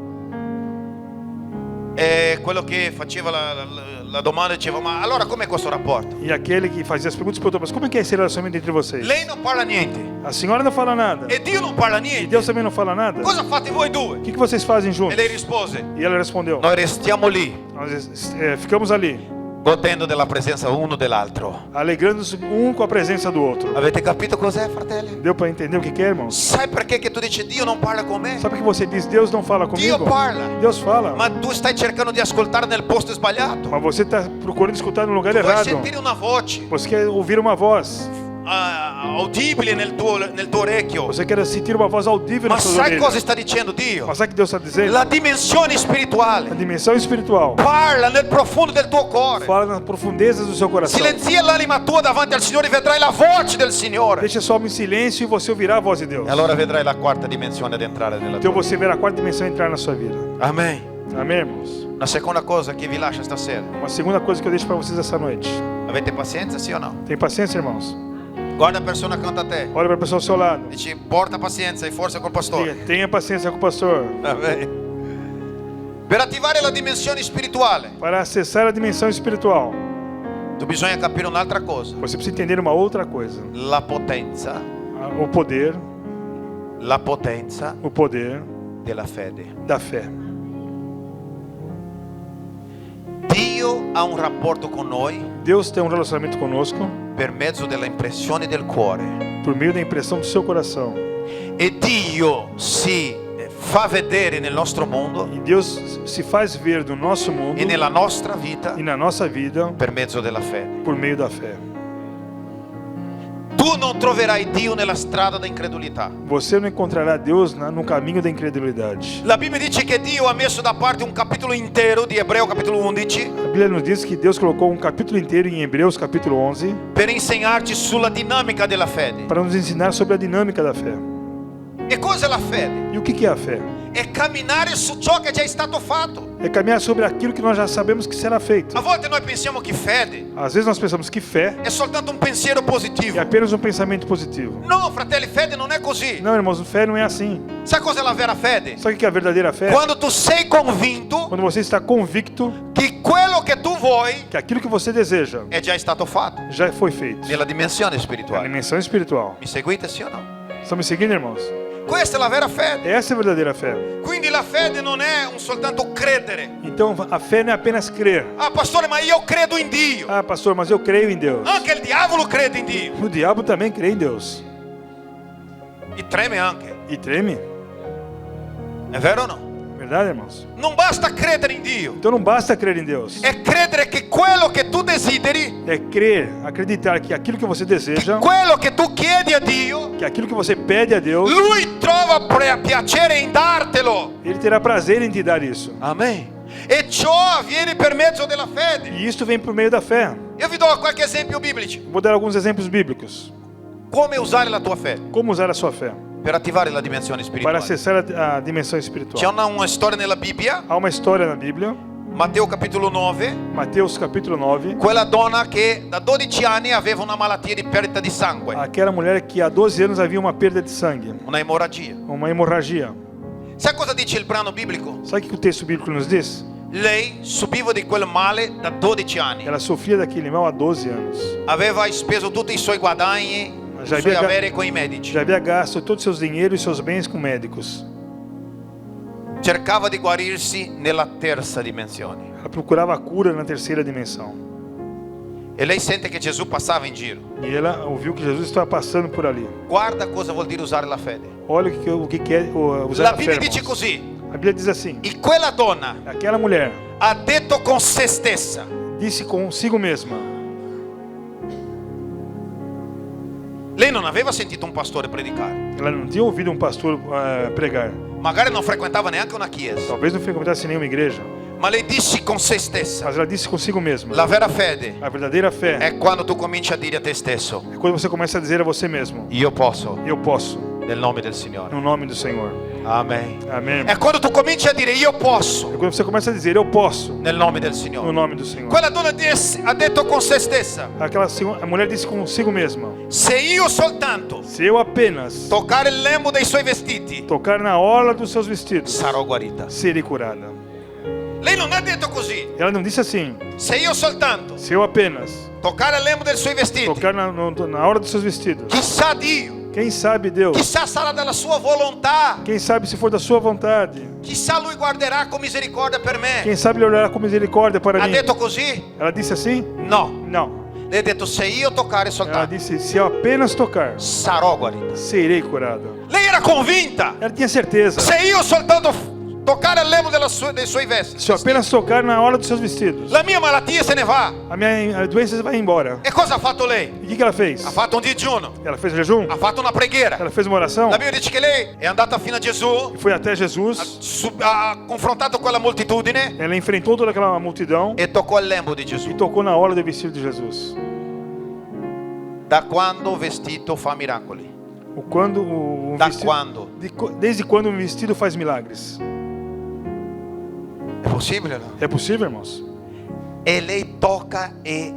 E quello che faceva la domanda diceva ma allora com'è questo rapporto? E aquele que fazia as perguntas perguntou: mas como é que é esse relacionamento entre vocês? Lei non parla niente A senhora não fala nada. e Dio non parla E niente. Deus também não fala nada. O Cosa fate voi due? que vocês fazem E juntos? lei rispose E ela respondeu: noi restiamo lì nós ficamos ali, godendo della presenza uno dell'altro. alegrando-se com a presença do outro. Avete capito cos'è, fratelli? Deu para entender o que é, irmãos? Sai perché che tu dici Dio non parla con me? Sabe o que você diz? Deus não fala Dio comigo? parla, Deus fala. ma tu stai cercando di ascoltare nel posto sbagliato. Mas você está procurando escutar no lugar Vuoi errado. sentire una voce Você quer ouvir uma voz. audibile nel tuo orecchio. Você quer sentir uma voz audível Ma nas suas sai cosa orelhas. sta dicendo Dio? Mas sabe o que Deus está dizendo? La dimensione A spirituale dimensão espiritual parla nel profondo del tuo cuore. fala nas profundezas do seu coração. Silenzia l'anima tua davanti al Signore e vedrai la voce del Signore. Deixa sua alma em silêncio e você ouvirá a voz de Deus. E allora vedrai la quarta dimensione ad entrare nella Então tua você verá a quarta dimensão entrar na sua vida. vita. Amen. Amém, irmãos? Una seconda cosa che vi lascio stasera. Uma segunda coisa que eu deixo para vocês essa noite. Avete pazienza, sì o no? Tem paciência, irmãos? Guarda a persona accanto a te. Olha para a pessoa ao seu lado. Dici porta pazienza e forza col pastore. Diga: tenha paciência com o pastor. Amen. Per attivare la dimensione spirituale, Para acessar a dimensão espiritual, tu bisogna capire un'altra cosa. você precisa entender uma outra coisa. La potenza O poder della fede. da fé. Dio ha un rapporto con noi Deus tem um relacionamento conosco per mezzo della impressione del cuore. por meio da impressão do seu coração. E Dio si fa vedere nel nostro mondo E Deus se faz ver no nosso mundo e nella nostra vita e na nossa vida per mezzo della fede. por meio da fé. Tu non troverai Dio nella strada da incredulità. Você não encontrará Deus no caminho da incredulidade. La Bibbia dice che Dio ha messo da parte un capitolo intero di Ebreo capitolo 11 A Bíblia nos diz que Deus colocou um capítulo inteiro em Hebreus capítulo 11 per insegnarci sulla dinamica della fede. para nos ensinar sobre a dinâmica da fé. E cos'è la fede? E o que é a fé? È camminare su ciò che è già stato fatto. É caminhar sobre aquilo que nós já sabemos que será feito. A volte noi pensiamo che fede Às vezes nós pensamos que fé è soltanto un pensiero positivo. é apenas um pensamento positivo. No, fratelli, fede non è così. Não, irmãos, fé não é assim. Sai cos'è la vera fede? Sabe o que é a verdadeira fé? Quando tu sei convinto Quando você está convicto che quello che tu vuoi que aquilo que você deseja è già stato fatto já foi feito. nella dimensione É a spirituale. dimensão espiritual. Mi seguite, sì o no? Estão me seguindo, irmãos? Questa è la vera fede. Essa é a verdadeira fé. Quindi la fede non è un soltanto credere. Então, a fé não é apenas crer. Ah, pastore, ma io credo in Dio. Ah, pastor, mas eu creio em Deus. Anche il diavolo crede in Dio. O diabo também crê em Deus. E treme anche. E treme. È vero o no? Verdade, irmãos? Non basta credere in Dio. Então não basta crer em Deus. È credere che quello che tu desideri, É crer, acreditar que aquilo que você deseja, quello che tu chiedi a Dio, que aquilo que você pede a Deus, Lui trova piacere in dartelo. Ele terá prazer em te dar isso. Amen. E ciò avviene per mezzo della fede. E isto vem por meio da fé. Io vi do qualche esempio biblico. Vou dar alguns exemplos bíblicos. Come usare la tua fede. Como usar a sua fé? per attivare la dimensione para spirituale. acessar a dimensão C'è espiritual. una storia nella Bibbia, Há uma história na Bíblia, Matteo capitolo 9, Mateus capítulo 9, quella donna che da 12 anni aveva una malattia di perdita di sangue, aquela mulher que há 12 anos havia uma perda de sangue, una emorragia. uma hemorragia. Sai cosa dice il brano biblico? Sabe o que o texto bíblico nos diz? Lei subiva di quel male da 12 anni. Ela sofria daquele mal há 12 anos. Aveva speso tutti i suoi guadagni, i Já suoi havia, averi con i medici. já havia gasto todos os seus dinheiros e seus bens com médicos. Cercava di guarirsi nella terza dimensione. Ela procurava a cura na terceira dimensão. E lei sente che Gesù passava in giro. E ela ouviu que Jesus estava passando por ali. Guarda cosa vuol dire usare la fede. Olha o que é usar La a fé, Bibbia dice irmãos. così. A Bíblia diz assim: E quella donna aquela mulher ha detto con se stessa: disse consigo mesma. lei non aveva sentito un pastore predicare, Ela não tinha ouvido um pastor pregar. magari non frequentava neanche una chiesa, Talvez não frequentasse nenhuma igreja. ma lei disse con se stessa. Mas ela disse consigo mesma. La vera fede A verdadeira fé è quando tu cominci a dire a te stesso: é quando você começa a dizer a você mesmo: io posso, eu posso, nel nome del Signore. no nome do Senhor. Amen. Amém. È quando tu cominci a dire io É posso, quando você começa a dizer: eu posso, nel nome del no Signore. nome do Senhor. Quella donna ha detto con se stessa: A mulher disse consigo mesma: se io soltanto se eu apenas toccare il lembo dei suoi vestiti, tocar na orla dos seus vestidos, sarò guarita. serei curada. Lei non ha detto così: Ela não disse assim: se io soltanto se eu apenas toccare il lembo dei suoi vestiti, tocar na orla dos seus vestidos. chissà Dio, Quem sabe Deus? chissà sarà dalla sua volontà, Quem sabe se for da sua vontade? chissà lui guarderà con misericordia per me. Quem sabe Ele olhará com misericórdia para Ha mim? detto così? Ela disse assim? No. Não. Lei ha detto: se io toccare Ela soltanto, disse: se eu apenas tocar, sarò guarita. serei curada. Lei era convinta: Ela tinha certeza. se io soltanto toccare il lembo dei suoi vesti, Se eu apenas tocar na orla dos seus vestidos, la mia malattia se ne va. a minha doença vai embora. E cosa ha fatto lei? E o que ela fez? Ha fatto un digiuno, Ela fez jejum? ha fatto una preghiera. Ela fez uma oração? La Bibbia dice che lei è andata fino a Gesù, E foi até Jesus. ha confrontato quella moltitudine Ela enfrentou toda aquela multidão e toccò il lembo di e Gesù. tocou na orla do vestido de Jesus. Da quando o vestito fa miracoli? Da vestido, quando? desde quando um vestido faz milagres? È possibile, no? É possível, irmãos? E lei tocca e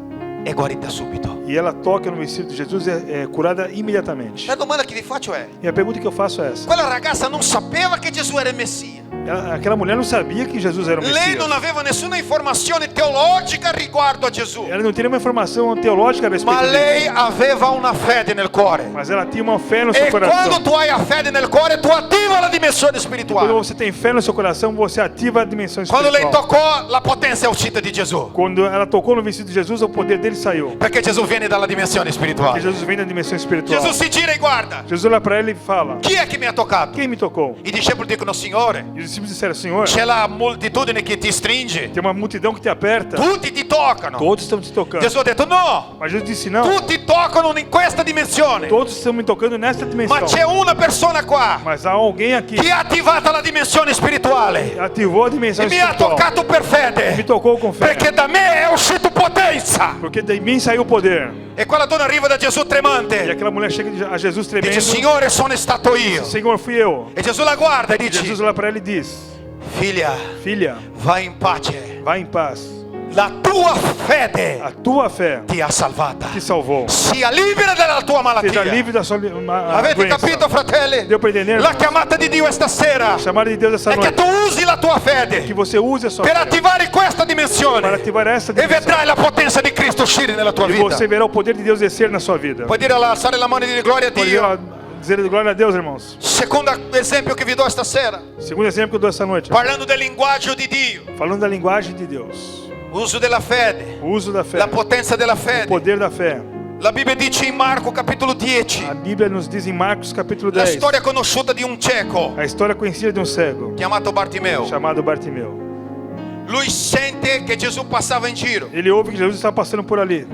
è guarita subito. E ela toca no vestido de Jesus e é curada imediatamente. La domanda che vi faccio è: E a pergunta que eu faço é essa: quella ragazza non sapeva che Gesù era il Messia. aquela mulher não sabia que Jesus era o Lei Messias. non aveva nessuna informazione teologica riguardo a Gesù, Ela não tinha nenhuma informação teológica a respeito ma dele. lei aveva una fede nel cuore. Mas ela tinha uma fé no seu E quando coração. tu hai a fede nel cuore, tu attiva la dimensione Quando spirituale. você tem fé no seu coração, você ativa a dimensão Quando lei espiritual. toccò, la potenza è uscita di Gesù, Quando ela tocou no vestido de Jesus, o poder dele saiu. perché Gesù viene dalla dimensione Porque spirituale. Jesus vem da dimensão espiritual. Gesù si gira e guarda: Jesus olha para ele e fala: chi è che mi ha toccato? quem me tocou? I discepoli dicono: Signore, E os discípulos disseram: Senhor, c'è la moltitudine che ti stringe, tem uma multidão que te aperta. tutti ti toccano. Todos estão te tocando. Gesù ha detto: no, Mas Jesus disse: não, tutti toccano in questa dimensione, todos estão me tocando nesta ma dimensão. c'è una persona qua Mas há alguém aqui che ha attivata la dimensione spirituale que ativou a dimensão e mi ha espiritual. toccato per Me fede, tocou com fé. perché da me è uscito potenza. Porque de mim saiu o poder. E quella donna arriva da Gesù E tremante, aquela mulher chega a Jesus tremendo. dice: Signore, sono stato io. Senhor, fui eu. E Gesù la guarda e E Jesus dice: olha para ela e diz: figlia, Filha, vai in pace, vai em paz. la tua fede A tua fé ti ha salvata. te salvou. Sia libera dalla tua Seja malattia. livre da sua Avete doença. capito, fratelli? Deu para entender? La chiamata di Dio stasera A chamada de Deus essa è che noite tu usi la tua fede que você use a sua per fé attivare questa para dimensione ativar essa e dimensão. vedrai la potenza di Cristo uscire nella tua E vita. você verá o poder de Deus descer na sua vida. Puoi dire, alzare la mano e dire gloria a Pode Dio. dizer glória a Deus, irmãos. Secondo esempio che vi do stasera, Segundo exemplo que eu dou essa noite, parlando del linguaggio di Dio, falando da linguagem de Deus, uso della fede, o uso da fé, la potenza della o fede. poder da fé. La Bibbia dice in Marco capitolo 10 A Bíblia nos diz em Marcos capítulo la 10 storia conosciuta di un cieco a história conhecida de um cego chiamato Bartimeo. chamado Bartimeu. Lui sente che Gesù passava in giro Ele ouve que Jesus está passando por ali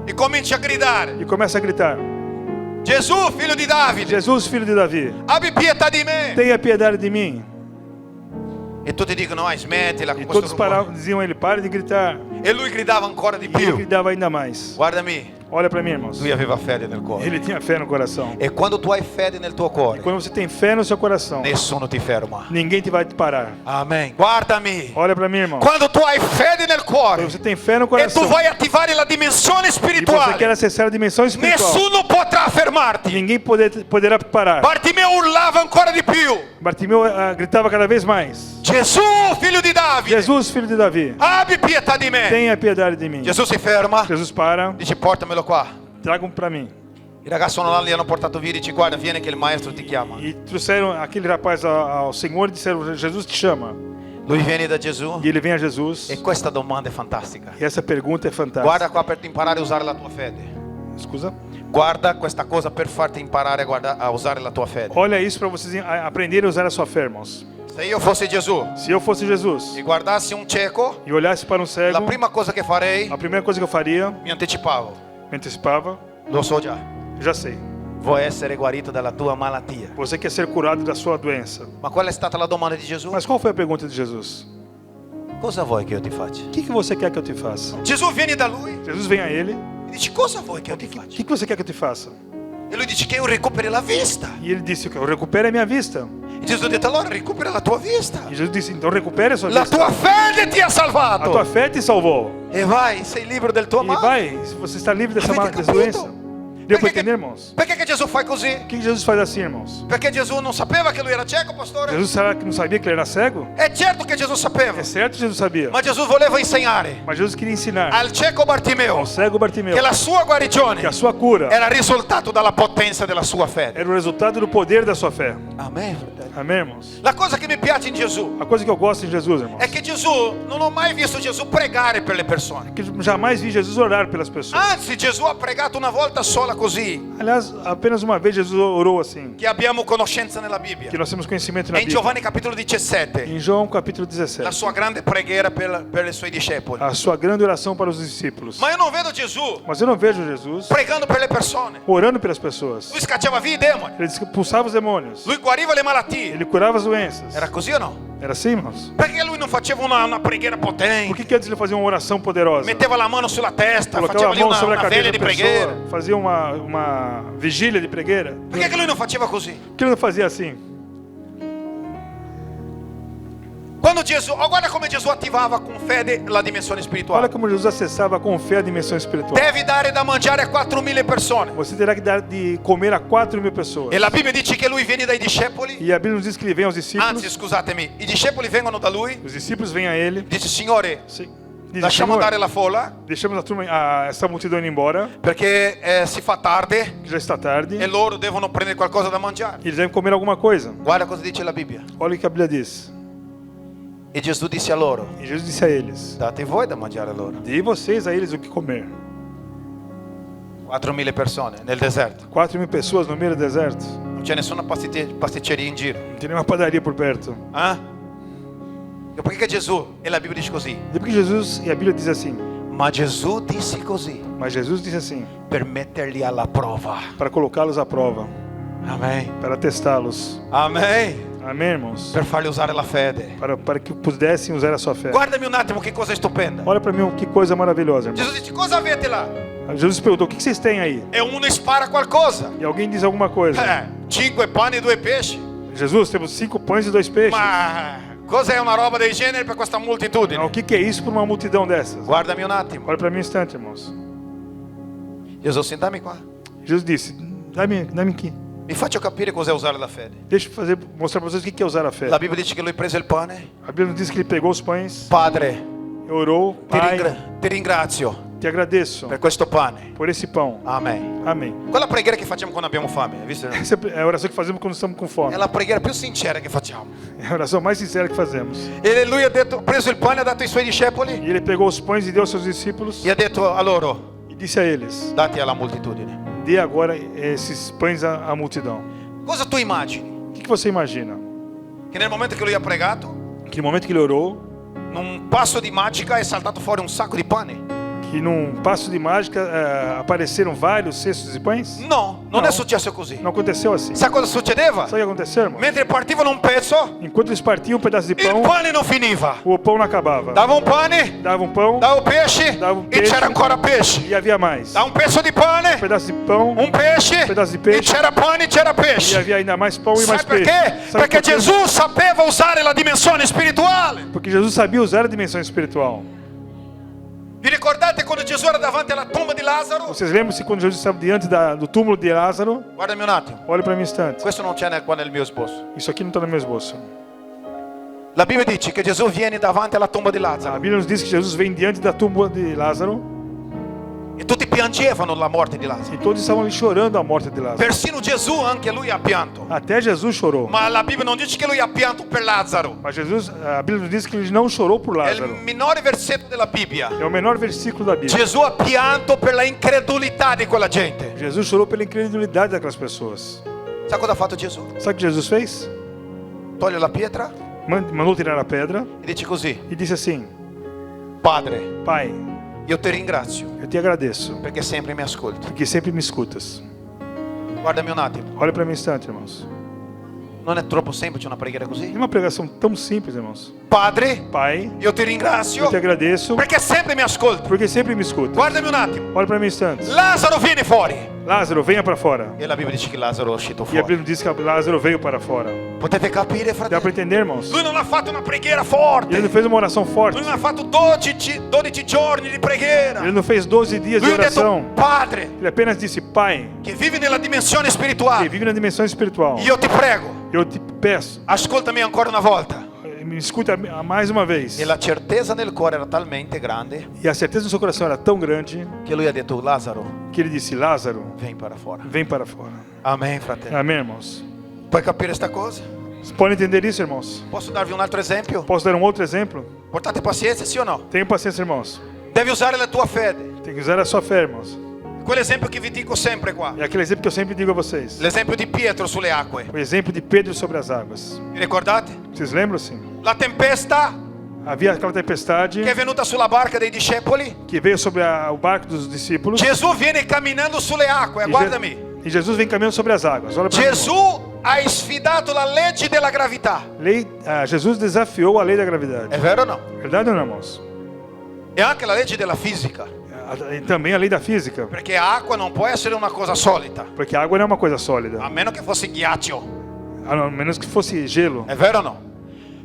e comincia a gridare: e começa a gritar: Gesù, figlio di Davide, Jesus, filho de Davi, abbi pietà di me. tenha piedade de mim. E tutti dicono: smettila con E questo todos rumore. diziam a ele: pare de gritar. E lui gridava ancora di E ele più. gritava ainda mais. Guardami, Olha para mim, irmãos. lui aveva fede nel cuore. Ele tinha fé no coração. E quando tu hai fede nel tuo cuore, Quando você tem fé no seu coração, nessuno ti ferma. ninguém te vai te parar. Amen. Guardami. Olha para mim, irmão. Quando tu hai fede nel cuore Quando você tem fé no e tu coração vai attivare la dimensione e você quer spirituale, acessar a dimensão espiritual, nessuno potrà fermarti. ninguém poderá te parar. Bartimeo urlava ancora di più. Bartimeu gritava cada vez mais: Gesù, figlio di Davide, Jesus, filho de Davi, abbi pietà di me. tenha piedade de mim. Gesù si ferma, Jesus para, dice portamelo qua. tragam para mim. Il ragazzo non li hanno portato via, dice guarda, vieni che il maestro ti chiama. E trouxeram aquele rapaz ao Senhor e disseram: Jesus te chama. Lui viene da Gesù E ele vem a Jesus. e questa domanda è fantastica. E essa pergunta é fantástica. Guarda qua per imparare a usare la tua fede. Scusa? Guarda questa cosa per farti imparare a usare la tua fede. Olha isso para vocês aprenderem a usar a sua fé, irmãos. Se io fossi Gesù Se eu fosse Jesus e guardassi un cieco, e olhasse para um cego, la prima cosa che farei, a primeira coisa que eu faria, mi anticipavo, me antecipava: lo so già, já sei, vuoi essere guarito dalla tua malattia. você quer ser curado da sua doença. Ma qual è stata la domanda di Gesù? Mas qual foi a pergunta de Jesus? Cosa vuoi che io ti faccia? O que você quer que eu te faça? Gesù viene da lui Jesus vem a ele: e dice cosa vuoi che io ti o faccia? que você quer que eu te faça? E lui dice che io recuperi la vista. E ele disse: eu recupere a minha vista. E Gesù ha detto allora recupera la tua vista. E Jesus disse: então recupere a sua La vista. tua fede ti ha A tua salvato. fé te salvou. E vai, sei libero del tuo E male. vai, você está livre dessa Avete dessa capito? doença. Deu para entender, irmãos? Perché che Gesù fa così? Por que Jesus faz assim, irmãos? Perché Gesù non sapeva che lui era cieco, pastore? Jesus será que não sabia que ele era cego? È certo che Gesù sapeva, É certo que Jesus sabia. ma Gesù voleva insegnare Mas Jesus queria ensinar al cieco Bartimeo ao cego Bartimeu che la sua que guarigione a sua cura era risultato dalla potenza della sua fede. era o resultado do poder da sua fé. Amen, fratello. Amém, irmãos? La cosa che mi piace in Gesù A coisa que eu gosto em Jesus, irmãos, è che Gesù, non ho mai visto Gesù pregare per le persone. é que jamais vi Jesus orar pelas pessoas. Anzi, Gesù ha pregato una volta sola così, Aliás, apenas uma vez Jesus orou assim, che abbiamo conoscenza nella Bibbia. que nós temos conhecimento na È in Bíblia. Giovanni capitolo 17, Em João capítulo la 17, sua grande preghiera per i suoi discepoli. a sua grande oração para os discípulos. Ma io non vedo Gesù Mas eu não vejo Jesus pregando per le persone. orando pelas pessoas. Lui scacciava via i demoni, Ele expulsava os demônios. lui guariva le malattie. Ele curava as doenças. Era così o no? Era assim, irmãos? Perché lui non faceva una preghiera Por potente, que antes ele fazia uma oração poderosa? metteva la mano sulla testa, Colocava faceva a lì mão sobre a una cabeça veglia da di preghiera? pessoa, fazia uma vigília de pregueira. Perché che lui non faceva così? Por que ele não fazia assim? Quando Gesù, oh, guarda come Gesù attivava con fede la dimensione Olha spirituale. como Jesus acessava com fé a dimensão espiritual. Devi dare da mangiare a 4.000 persone. Você terá que dar de comer a 4.000 pessoas. E la Bibbia dice che lui viene dai discepoli. E a Bíblia nos diz que ele vem aos discípulos. Anzi, scusatemi, i discepoli vengono da lui. Os discípulos vêm a ele. Dice, Signore, Diz, lasciamo Senhor, andare la folla deixamos a turma, essa multidão ir embora, perché si fa tardi que já está tarde. e loro devono prendere qualcosa da mangiare. Eles devem comer alguma coisa. Guarda cosa dice la Bibbia. Olha o que a Bíblia diz. E Gesù disse a loro, E Jesus disse a eles: date voi da mangiare a loro. dê vocês a eles o que comer. 4.000 persone nel deserto. 4.000 pessoas no meio do deserto. Non c'è nessuna pasticceria in giro. Não tem nenhuma padaria por perto. E perché che Gesù, e la Bibbia dice così, Depois que Jesus, e a Bíblia diz assim, ma Gesù disse così mas Jesus disse assim, per metterli alla prova. para colocá-los à prova, Amen. para testá-los. Amen. Amém, irmãos? Per farli usare la fede. Para que pudessem usar a sua fé. Guardami un attimo che cosa stupenda. Olha para mim que coisa maravilhosa, irmão. Gesù dice, cosa avete là? Jesus perguntou: o que vocês têm aí? E uno spara qualcosa. E alguém diz alguma coisa. 5 pani e 2 pesci. Jesus, temos 5 pães e 2 peixes. Ma cos'è una roba del genere per questa moltitudine? O que é isso para uma multidão dessas? Guardami un attimo. Olha para mim um instante, irmãos. Gesù, sentami qua. Jesus disse: dá-me aqui. Vi faccio capire cos'è usare la fede. Deixa eu mostrar para vocês o que é usar a fé. La Bibbia dice che lui prese il pane. A Bíblia nos diz que ele pegou os pães, Padre, orou: Pai, ti ringrazio te agradeço per questo pane. por esse pão. Amen. Amém. Quella preghiera che facciamo quando abbiamo fame, hai visto? Essa é a oração que fazemos quando estamos com fome. È la preghiera più sincera che facciamo. É a oração mais sincera que fazemos. E lui ha detto, preso il pane, ha dato ai suoi E discepoli ele pegou os pães e deu aos seus discípulos e ha detto a loro, e disse a eles: dati alla moltitudine. dê agora esses pães à multidão. Cosa tu immagini? O que você imagina? Che nel momento che lui ha pregato, Que no momento que ele orou, in un passo di magica è saltato fuori un sacco di pane. E num passo de mágica apareceram vários cestos de pães? No, non No. è successo così. Não aconteceu assim. Sai cosa succedeva? Sabe o que aconteceu, irmão? Mentre partivano un pezzo, Enquanto eles partiam um pedaço de il pão, pane non finiva. o pão não acabava. Dava un pane, Dava um pão dava un pesce Dava un e pesce. c'era ancora pesce. e havia mais. Da un pezzo di Um pane, pedaço de pão un pesce pedaço di e pesce. c'era pane e c'era e pesce. havia ainda mais pão e mais Sai peixe. perché? Sabe Perché por quê? Gesù sapeva usare la dimensione spirituale. Porque Jesus sabia usar a dimensão espiritual. Vi ricordate quando Gesù era davanti alla tomba di Lazzaro? Vocês lembram-se quando Jesus estava diante do túmulo de Lázaro? Guardami un attimo. Olha para mim um instante. Questo non c'è qua nel mio esbosso. Isso aqui não está no meu esboço. La Bibbia dice che Gesù viene davanti alla tomba di A Lazzaro Bíblia nos diz que Jesus vem diante da tumba de Lázaro e tutti piangevano la morte di Lazzaro. e todos estavam ali chorando a morte de Lázaro. Persino Gesù, anche lui ha pianto. Até Jesus chorou. Ma la Bibbia non dice che lui ha pianto per Lazzaro. Mas Jesus, a Bíblia nos diz que ele não chorou por È il Lázaro. minore versetto della Bibbia. É o menor versículo da Bíblia. Gesù ha pianto per la incredulità di quella gente. Jesus chorou pela incredulidade daquelas pessoas. Sa cosa ha fatto Gesù? Sabe o que Jesus fez? Toglie la pietra Mandou tirar a pedra e dice così: e disse assim: Padre, Pai, io ti ringrazio eu te agradeço, perché sempre mi ascolti. porque sempre me escutas. Guardami un attimo. Olha para mim um instante, irmãos. Non è troppo semplice una preghiera É così? uma pregação tão simples, irmãos. Padre, Pai, io ti ringrazio eu te agradeço, perché sempre mi ascolti. porque sempre me escuta. Guardami un attimo. Olha para mim um instante. Lazzaro, vieni fuori. Lázaro, venha para fora. E la Bibbia dice che Lazzaro è uscito E a fuori. Bíblia diz que Lázaro veio para fora. Potete capire, Dá para fratelli? entender, irmãos? Lui non ha fatto una preghiera forte. Ele não fez uma oração forte. Lui non ha fatto 12 giorni di preghiera. Ele não fez 12 dias de Lui ha detto, oração. Padre, Ele apenas disse: Pai, che vivi nella dimensione que spirituale, vive na dimensão espiritual, io ti prego, eu te peço, ascoltami ancora una volta. me escuta mais uma vez. E la certeza nel cuore era talmente grande E a certeza do seu coração era tão grande che lui ha detto, Lazzaro, que ele disse: Lázaro, vieni para fora. vem para fora. Amen, fratello. Amém, irmãos? Puoi capire questa cosa? Vocês podem entender isso, irmãos? Posso darvi un altro esempio? Posso dar um outro exemplo? Portate pazienza, sì o no? Tenham paciência, irmãos. Devi usare la tua fede. Tem que usar a sua fé, irmãos. Quell'esempio che vi dico sempre qua. É aquele exemplo que eu sempre digo a vocês. L'esempio di Pietro sulle acque. O exemplo de Pedro sobre as águas. Vi ricordate? Vocês lembram-se? La tempesta Havia aquela tempestade che è venuta sulla barca dei discepoli. que veio sobre o barco dos discípulos. Gesù viene camminando sulle acque, guardami. E Jesus vem caminhando sobre as águas. Olha para mim, irmão. Gesù ha sfidato la legge della gravità. Jesus desafiou a lei da gravidade. È vero o no? Verdade ou não, irmãos? E anche la legge della fisica. E também a lei da física. Perché acqua non può essere una cosa solita. Porque a água não é uma coisa sólida. A meno che fosse ghiaccio. A menos que fosse gelo. È vero o no?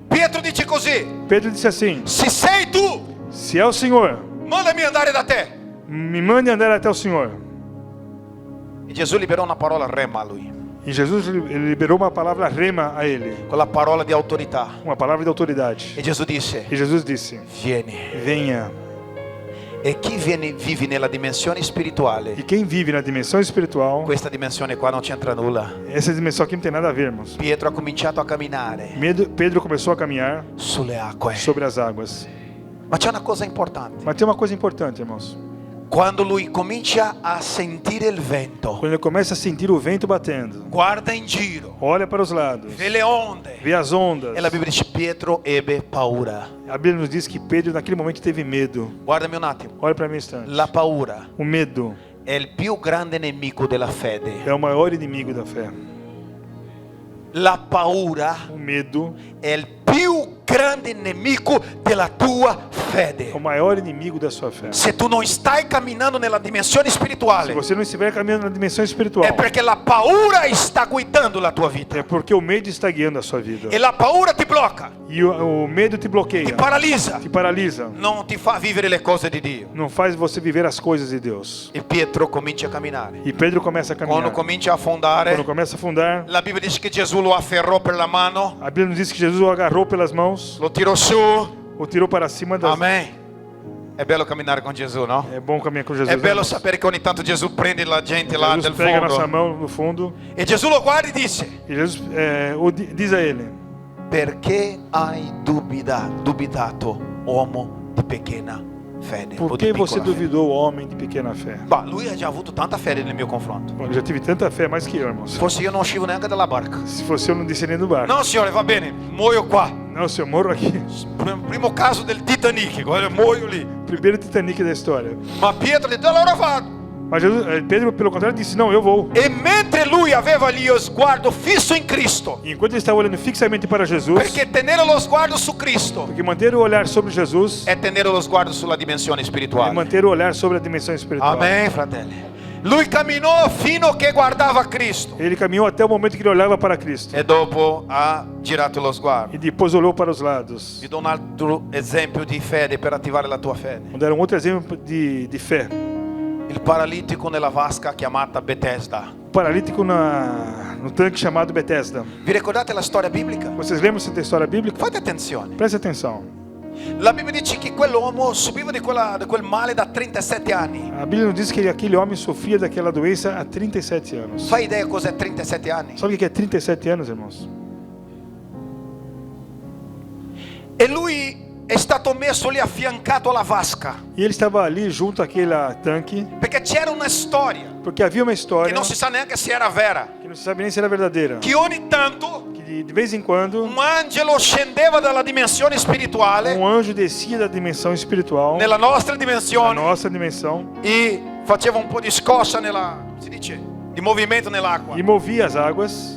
Pietro dice così: Pedro disse assim: se sei tu, Se é o Senhor, mandami andare da te. me mande andar até o Senhor. E Gesù liberò una parola rema a lui. E Jesus ele liberou uma palavra rema a ele. Quella parola di autorità. Uma palavra de autoridade. E Gesù disse: E Jesus disse: vieni. Venha. E chi vive nella dimensione spirituale, E quem vive na dimensão espiritual, questa dimensione qua non c'entra nulla. essa dimensão aqui não tem nada a ver, irmãos. Pietro ha cominciato a camminare Pedro começou a caminhar sulle acque. sobre as águas. Ma c'è una cosa importante. Mas tem uma coisa importante, irmãos. Quando lui comincia a sentire il vento, Quando ele começa a sentir o vento batendo, guarda in giro, olha para os lados, vê le onde. vê as ondas. E la Bibbia dice Pietro ebbe paura. A Bíblia nos diz que Pedro naquele momento teve medo. Guardami un attimo. Olha para mim um instante. La paura O medo è il più grande nemico della fede. é o maior inimigo da fé. La paura O medo è il più grande nemico della tua fede. é o maior inimigo da sua fé. Se tu non stai camminando nella dimensione Se spirituale, você não estiver caminhando na dimensão espiritual, è perché la paura sta guidando la tua vita. é porque o medo está guiando a sua vida. E la paura ti blocca, E o medo te ti bloqueia, paralizza, te paralisa. non ti fa vivere le cose di Dio. Não faz você viver as coisas de Deus. E Pietro comincia a camminare. E Pedro começa a caminhar. Quando comincia a affondare, Quando começa a afundar, la Bibbia dice che Gesù lo afferrò per la mano, a Bíblia nos diz que Jesus o agarrou pelas mãos, lo tirò su. o tirou para cima das... Amen. È bello camminare con Gesù, no? É bom caminhar com Jesus. È bello né? sapere che ogni tanto Gesù prende la gente là Jesus del pega a nossa fondo. mão no fundo E Gesù lo guarda e dice: e Jesus diz a ele: perché hai dubitato, uomo di pequena fede? O Por di que você piccola fede? duvidou, homem de pequena fé? Bah, lui ha già avuto tanta fede nel mio confronto. Bom, eu já tive tanta fé mais que eu, irmãos. Forse io non uscivo neanche dalla barca. Se fosse eu, não desci nem do barco. No, signore, va bene, muoio qua. Não, se eu moro aqui. Primo caso del Titanic, guarda, muoio lì. primeiro Titanic da história. Ma Pietro ha detto allora vado. Mas Pedro, pelo contrário, disse: não, eu vou. E mentre lui aveva lì lo sguardo fisso in Cristo, E enquanto ele estava olhando fixamente para Jesus, perché tenere lo sguardo su Cristo porque manter o olhar sobre Jesus è tenere lo sguardo sulla dimensione é spirituale. manter o olhar sobre a dimensão espiritual. Amen, fratelli. Lui camminò fino che guardava Cristo Ele caminhou até o momento que ele olhava para Cristo. e dopo ha girato lo sguardo. E depois olhou para os lados. Vi do un altro esempio di fede per attivare la tua fede. Vou dar um outro exemplo de fé. Il paralitico nella vasca chiamata Bethesda. O paralítico no tanque chamado Betesda. Vi ricordate la storia biblica? Vocês lembram-se da história bíblica? Fate attenzione. Preste atenção. La Bibbia dice che quell'uomo subiva di quel male da 37 anni. A Bíblia nos diz que aquele homem sofria daquela doença há 37 anos. Fai idea cos'è 37 anni? Sabe o que é 37 anos, irmãos? E lui è stato messo lì affiancato alla vasca, E ele estava ali junto àquele tanque, perché c'era una storia porque havia uma che história non si sa neanche se era vera, que não se sabe nem se era verdadeira. che ogni tanto Que de vez em quando un angelo scendeva dalla dimensione spirituale anjo descia da dimensão espiritual nella nostra na dimensione nossa dimensão e faceva un po' di scossa nella, si dice, di movimento nell'acqua. e movia as águas.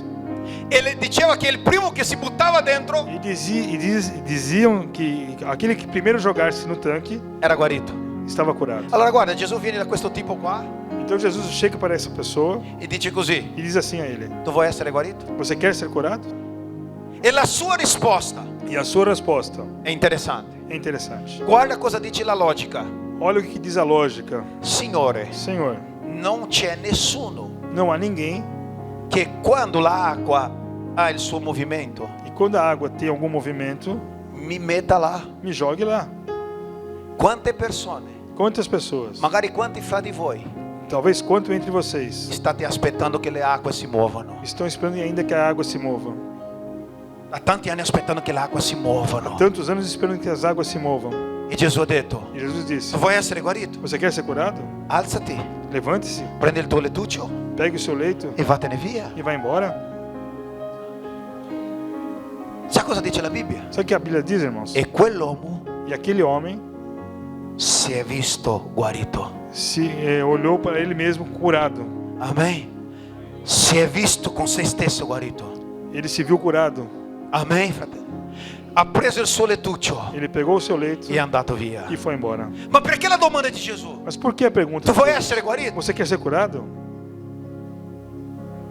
E le diceva che il primo che si buttava dentro E diziam que aquele que primeiro jogasse no tanque era guarito. estava curado. Allora guarda, Gesù viene da questo tipo qua Então Jesus chega para essa pessoa e dice così: e diz assim a ele: tu vuoi essere guarito? você quer ser curado? E la sua risposta E a sua resposta è interessante. é interessante. Guarda cosa dice la logica. Olha o que diz a lógica. Signore, Senhor, non c'è nessuno não há ninguém, che quando l'acqua ha il suo movimento e quando a água tem algum movimento, mi metta là. me jogue lá. Quante persone, Quantas pessoas, magari quanti fra di voi, talvez quanto entre vocês, state aspettando che le acque si muovano? estão esperando ainda que a água se mova? Da tanti anni aspettando che le acque si muovano. Tantos anos esperando que as águas se movam. E Gesù ha detto: E Jesus disse: tu vuoi essere guarito? você quer ser curado? Alzati, Levante-se, prendi il tuo lettuccio pegue o seu leito e vattene via. e vá embora. Sa cosa dice la Bibbia? Sabe o que a Bíblia diz, irmãos? E quell'uomo E aquele homem si è visto guarito. olhou para ele mesmo curado. Amen. Si è visto con se stesso guarito. Ele se viu curado. Amen, fratello. Ha preso il suo lettuccio Ele pegou o seu leito e è andato via. e foi embora. Ma perché la domanda di Gesù? Mas por que a pergunta? Tu vuoi essere guarito? Você quer ser curado?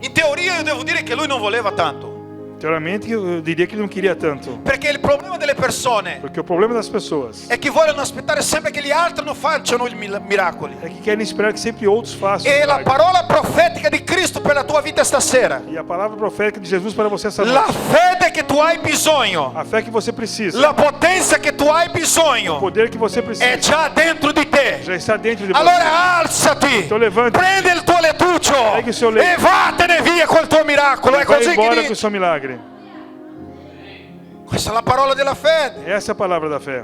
In teoria io devo dire che lui non voleva tanto. Teoricamente, eu diria que ele não queria tanto. Perché il problema delle persone Porque o problema das pessoas è che vogliono aspettare sempre che gli altri non facciano i miracoli. é que querem esperar que sempre outros façam. E la milagres. parola profetica di Cristo per la tua vita stasera, E a palavra profética de Jesus para você essa la noite. fede che tu hai bisogno, A fé que você precisa. la potenza che tu hai O bisogno poder que você precisa. è già dentro di te. Já está dentro de você. Allora alzati, Então levante. prendi il tuo lettuccio Peghi il suo letto. e vattene via col tuo miracolo. È Vai così che embora com o dice. seu milagre. Questa è la parola della fede. Essa é a palavra da fé.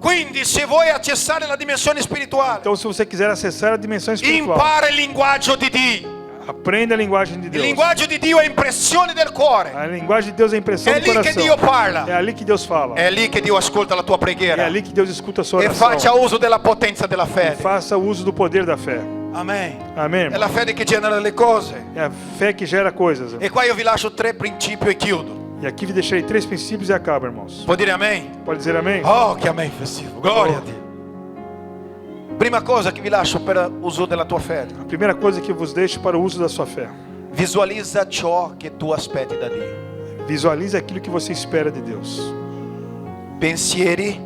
Quindi se vuoi accessare la dimensione spirituale, Então, se você quiser acessar a dimensão espiritual, impara il linguaggio di Dio. aprenda a linguagem de Il Deus. linguaggio di Dio è impressione del cuore. A linguagem de Deus é a impressão È do lì che coração. Dio parla. É ali que Deus fala. È lì che Dio ascolta la tua É preghiera ali que Deus escuta a sua e oração. faccia uso della potenza della fede. Faça uso do poder da fé. Amen. Amém, È irmão? la fede che genera le cose. É a fé que gera coisas. E qua io vi lascio 3 principi e chiudo. E aqui vi deixei 3 princípios e acaba, irmãos. Può dire amen? Pode dizer amém? Oh, che amen festivo. Gloria a Dio. Prima cosa che vi lascio per uso della tua fede. A primeira coisa que eu vos deixo para o uso da sua fé. Visualizza ciò che tu aspetti da Dio. Visualize aquilo que você espera de Deus. Pensieri,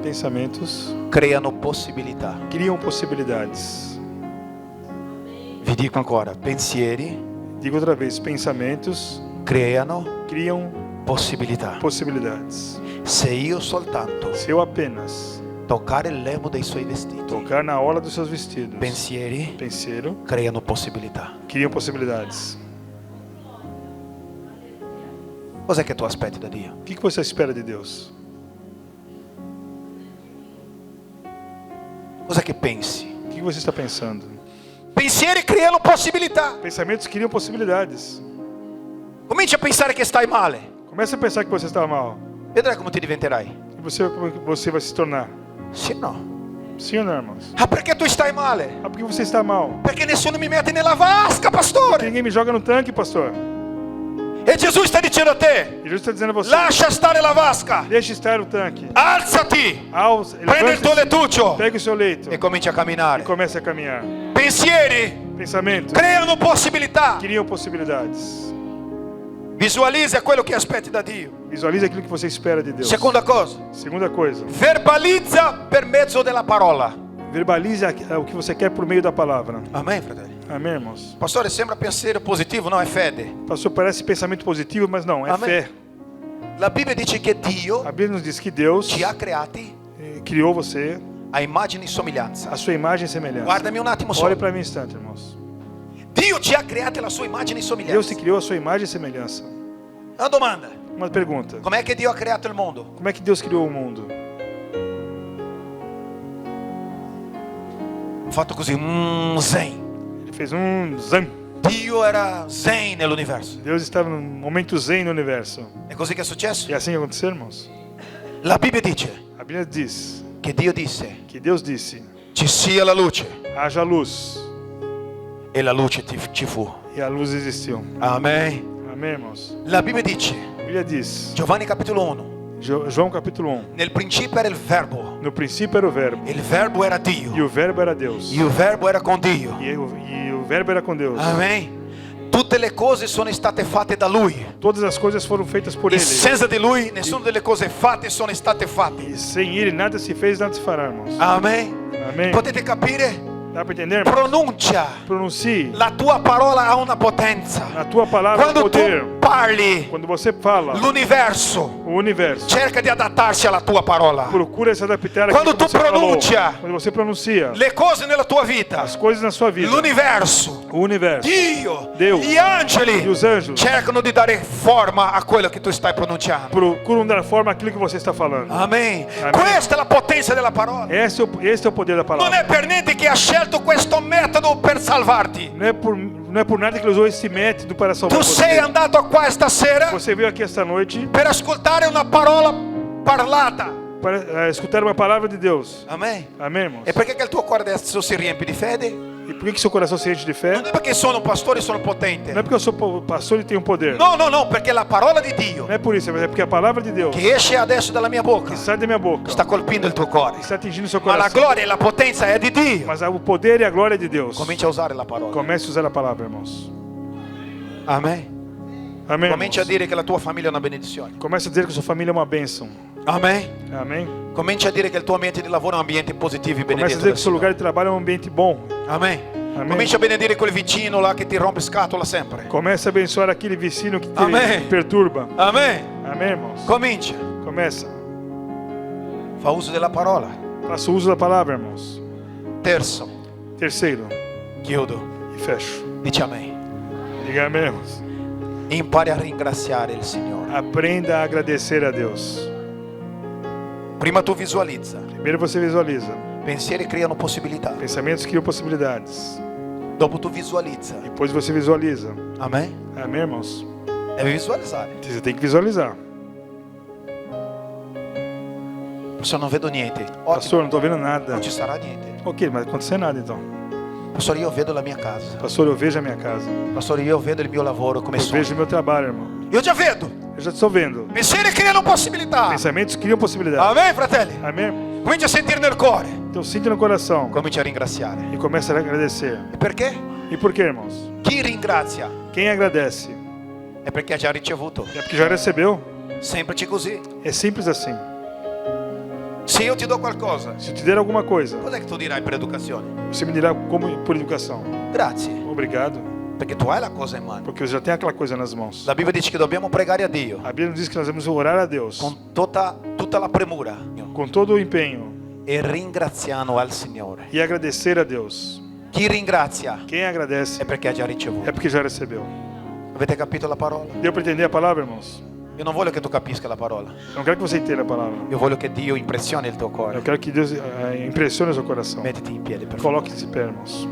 Pensamentos creano possibilità. criam possibilidades. Vi dico ancora, pensieri Digo outra vez, pensamentos creano criam possibilità. possibilidades. Se io soltanto Se eu apenas toccare il lembo dei suoi vestiti, tocar na orla dos seus vestidos, pensieri penseiro, creano possibilità. criam possibilidades. Cos'è che tu aspetti da Dio? O que você espera de Deus? Cos'è che pensi? O que você está pensando? Pensieri creano possibilità. Pensamentos criam possibilidades. Comincia a pensare che stai male. Comece a pensar que você está mal. Vedrai come ti diventerai. E você vai se tornar. Sì o no? Sim ou não, irmãos? Ah, perché tu stai male? Ah, por que você está mal? Perché nessuno mi mette nella vasca, Porque pastore. ninguém me joga no tanque, pastor. E Gesù sta dicendo a te, E Jesus está dizendo a você: lascia stare la vasca, deixe estar o tanque. alzati, Prende prendi il tuo lettuccio Pega o seu leito e comincia a e camminare. comece a caminhar. Pensieri Pensamentos creano possibilità. criam possibilidades. Visualizza quello che aspetti da Dio. Visualize aquilo que você espera de Deus. Seconda cosa, Segunda coisa, verbalizza per mezzo della parola. verbalize o que você quer por meio da palavra. Amen, fratelli. Amém, irmãos? Pastore, sembra pensiero positivo, no, è fede. Pastor, parece pensamento positivo, mas não, é Amém. fé. La Bibbia dice che Dio A Bíblia nos diz que Deus ci ha creati criou você a immagine e somiglianza. a sua imagem e semelhança. Guardami un attimo Olhe solo. para mim um instante, irmãos. Dio ci ha creati la sua immagine e Deus somiglianza. te criou a sua imagem e semelhança. Una domanda. Uma pergunta: Com'è che Dio ha creato il mondo? como é que Deus criou o mundo? Ha fatto così, zen. Ele fez zen. Dio era zen nell'universo. Deus estava num momento zen no universo. È così che è successo? E assim aconteceu, irmãos? La Bibbia dice A Bíblia diz che Dio disse, que Deus disse: ci sia la luce, haja luz. e la luce ci fu. E a luz existiu. Amen. Amém, irmãos? La Bibbia dice, A Bíblia diz, Giovanni capitolo 1, João capítulo 1: nel principio era il verbo, no princípio era o Verbo, il verbo era e Dio, o Verbo era Deus, il verbo era con Dio. e o Verbo era com Deus. Amen. Tutte le cose sono state fatte da Lui. Todas as coisas foram feitas por E Ele. senza di Lui nessuna delle cose fatte sono state fatte. E sem Ele nada se fez, nada se fará, irmãos. Amen. Amém? Potete capire? Dá para entender, irmãos? Pronuncia. Pronuncie. La tua parola ha una potenza. A tua palavra é Quando poder. tu parli, Quando você fala, l'universo o universo cerca di adattarsi alla tua parola. procura se adaptar Quando àquilo que tu você falou. pronuncia Quando você pronuncia Le cose nella tua vita, as coisas na sua vida, l'universo, o universo, Dio, Deus gli angeli e os anjos cercano di dare forma a quello che tu stai pronunciando. procuram dar forma àquilo que você está falando. Amen. Amen. Questa è la potenza della parola. Esse é o poder da Non palavra. è per niente che ha scelto questo metodo per salvarti. Não é por nada que ele usou esse método para salvar Tu você. sei andato qua stasera Você veio aqui esta noite per ascoltare una parola parlata. para escutar uma palavra de Deus. Amen. Amém, irmãos? E perché che il tuo cuore adesso si riempie di fede? E por que seu coração se enche de fé? Non è perché sono un pastore e sono potente. Não é porque eu sou pastor e tenho poder. No, no, no, perché la parola di Dio Não é por isso, mas é porque a palavra de Deus che esce adesso dalla mia bocca que sai da minha boca sta colpendo il tuo cuore. está atingindo seu Ma la coração. gloria e la potenza è di Dio. Mas o poder e a glória é de Deus. Comincia a usare la parola. Comece a usar a palavra, irmãos. Amen. Amém, Comincia a irmãos? dire che la tua famiglia è una benedizione. Comece a dizer que sua família é uma bênção. Amen. Amém? Comincia a dire che il tuo ambiente di lavoro è un ambiente positivo e Comece a benedetto dizer del que seu lugar Signore. de trabalho é um ambiente bom. Amen. Amém. Comincia a benedire quel vicino là che ti rompe scatola sempre. Comece a abençoar aquele vizinho que te Amém. perturba. Amen. Amém, irmãos? Comincia. Começa. Fa uso della parola. Faça uso da palavra, irmãos. Terzo. Terceiro, Chiudo. e fecho. Dice amen. Diga amém, irmãos. Impari a ringraziare il Signore. Aprenda a agradecer a Deus. Prima tu visualizza. Primeiro você visualiza. Pensieri creano possibilità. Pensamentos criam possibilidades. Dopo tu visualizza. Depois você visualiza. Amen. Amém, irmãos? Deve visualizzare. Você tem que visualizar. Pastor, non vedo niente. Ottimo. Pastor, não estou vendo nada. Non ci sarà niente. Ok, mas não acontecer nada então. Pastor, io vedo la mia casa. Pastor, eu vejo a minha casa. Pastor, io vedo il mio lavoro come Eu sono. vejo o meu trabalho, irmão. Io già vedo. Eu já estou vendo. Pensieri creano possibilità. Pensamentos criam possibilidades. Amen, fratelli. Amém? Comincia a sentire nel cuore. Então sinta no coração Comincia a ringraziare. e comece a agradecer. E perché? E por quê, irmãos? Chi ringrazia Quem agradece è perché ha già ricevuto. é porque já recebeu. Semplice così. É simples assim. Se io ti do qualcosa, Se eu te der alguma coisa, cos'è che tu dirai per educazione? você me dirá como por educação. Grazie, Obrigado, perché tu hai la cosa in mano. porque eu já tenho aquela coisa nas mãos. La Bibbia dice che dobbiamo pregare a Dio A Bíblia nos diz que nós devemos orar a Deus con tutta la premura com todo o empenho e ringraziando al Signore. e agradecer a Deus. Chi ringrazia Quem agradece è perché ha già ricevuto. é porque já recebeu. Avete capito la parola? Deu para entender a palavra, irmãos? Io non voglio che tu capisca la parola. Eu não quero que você entenda a palavra. Io voglio che Dio impressioni il tuo Eu cuore. quero que Deus impressione o seu coração. Mettiti in piedi, per favore. Coloque-se em pé, irmãos.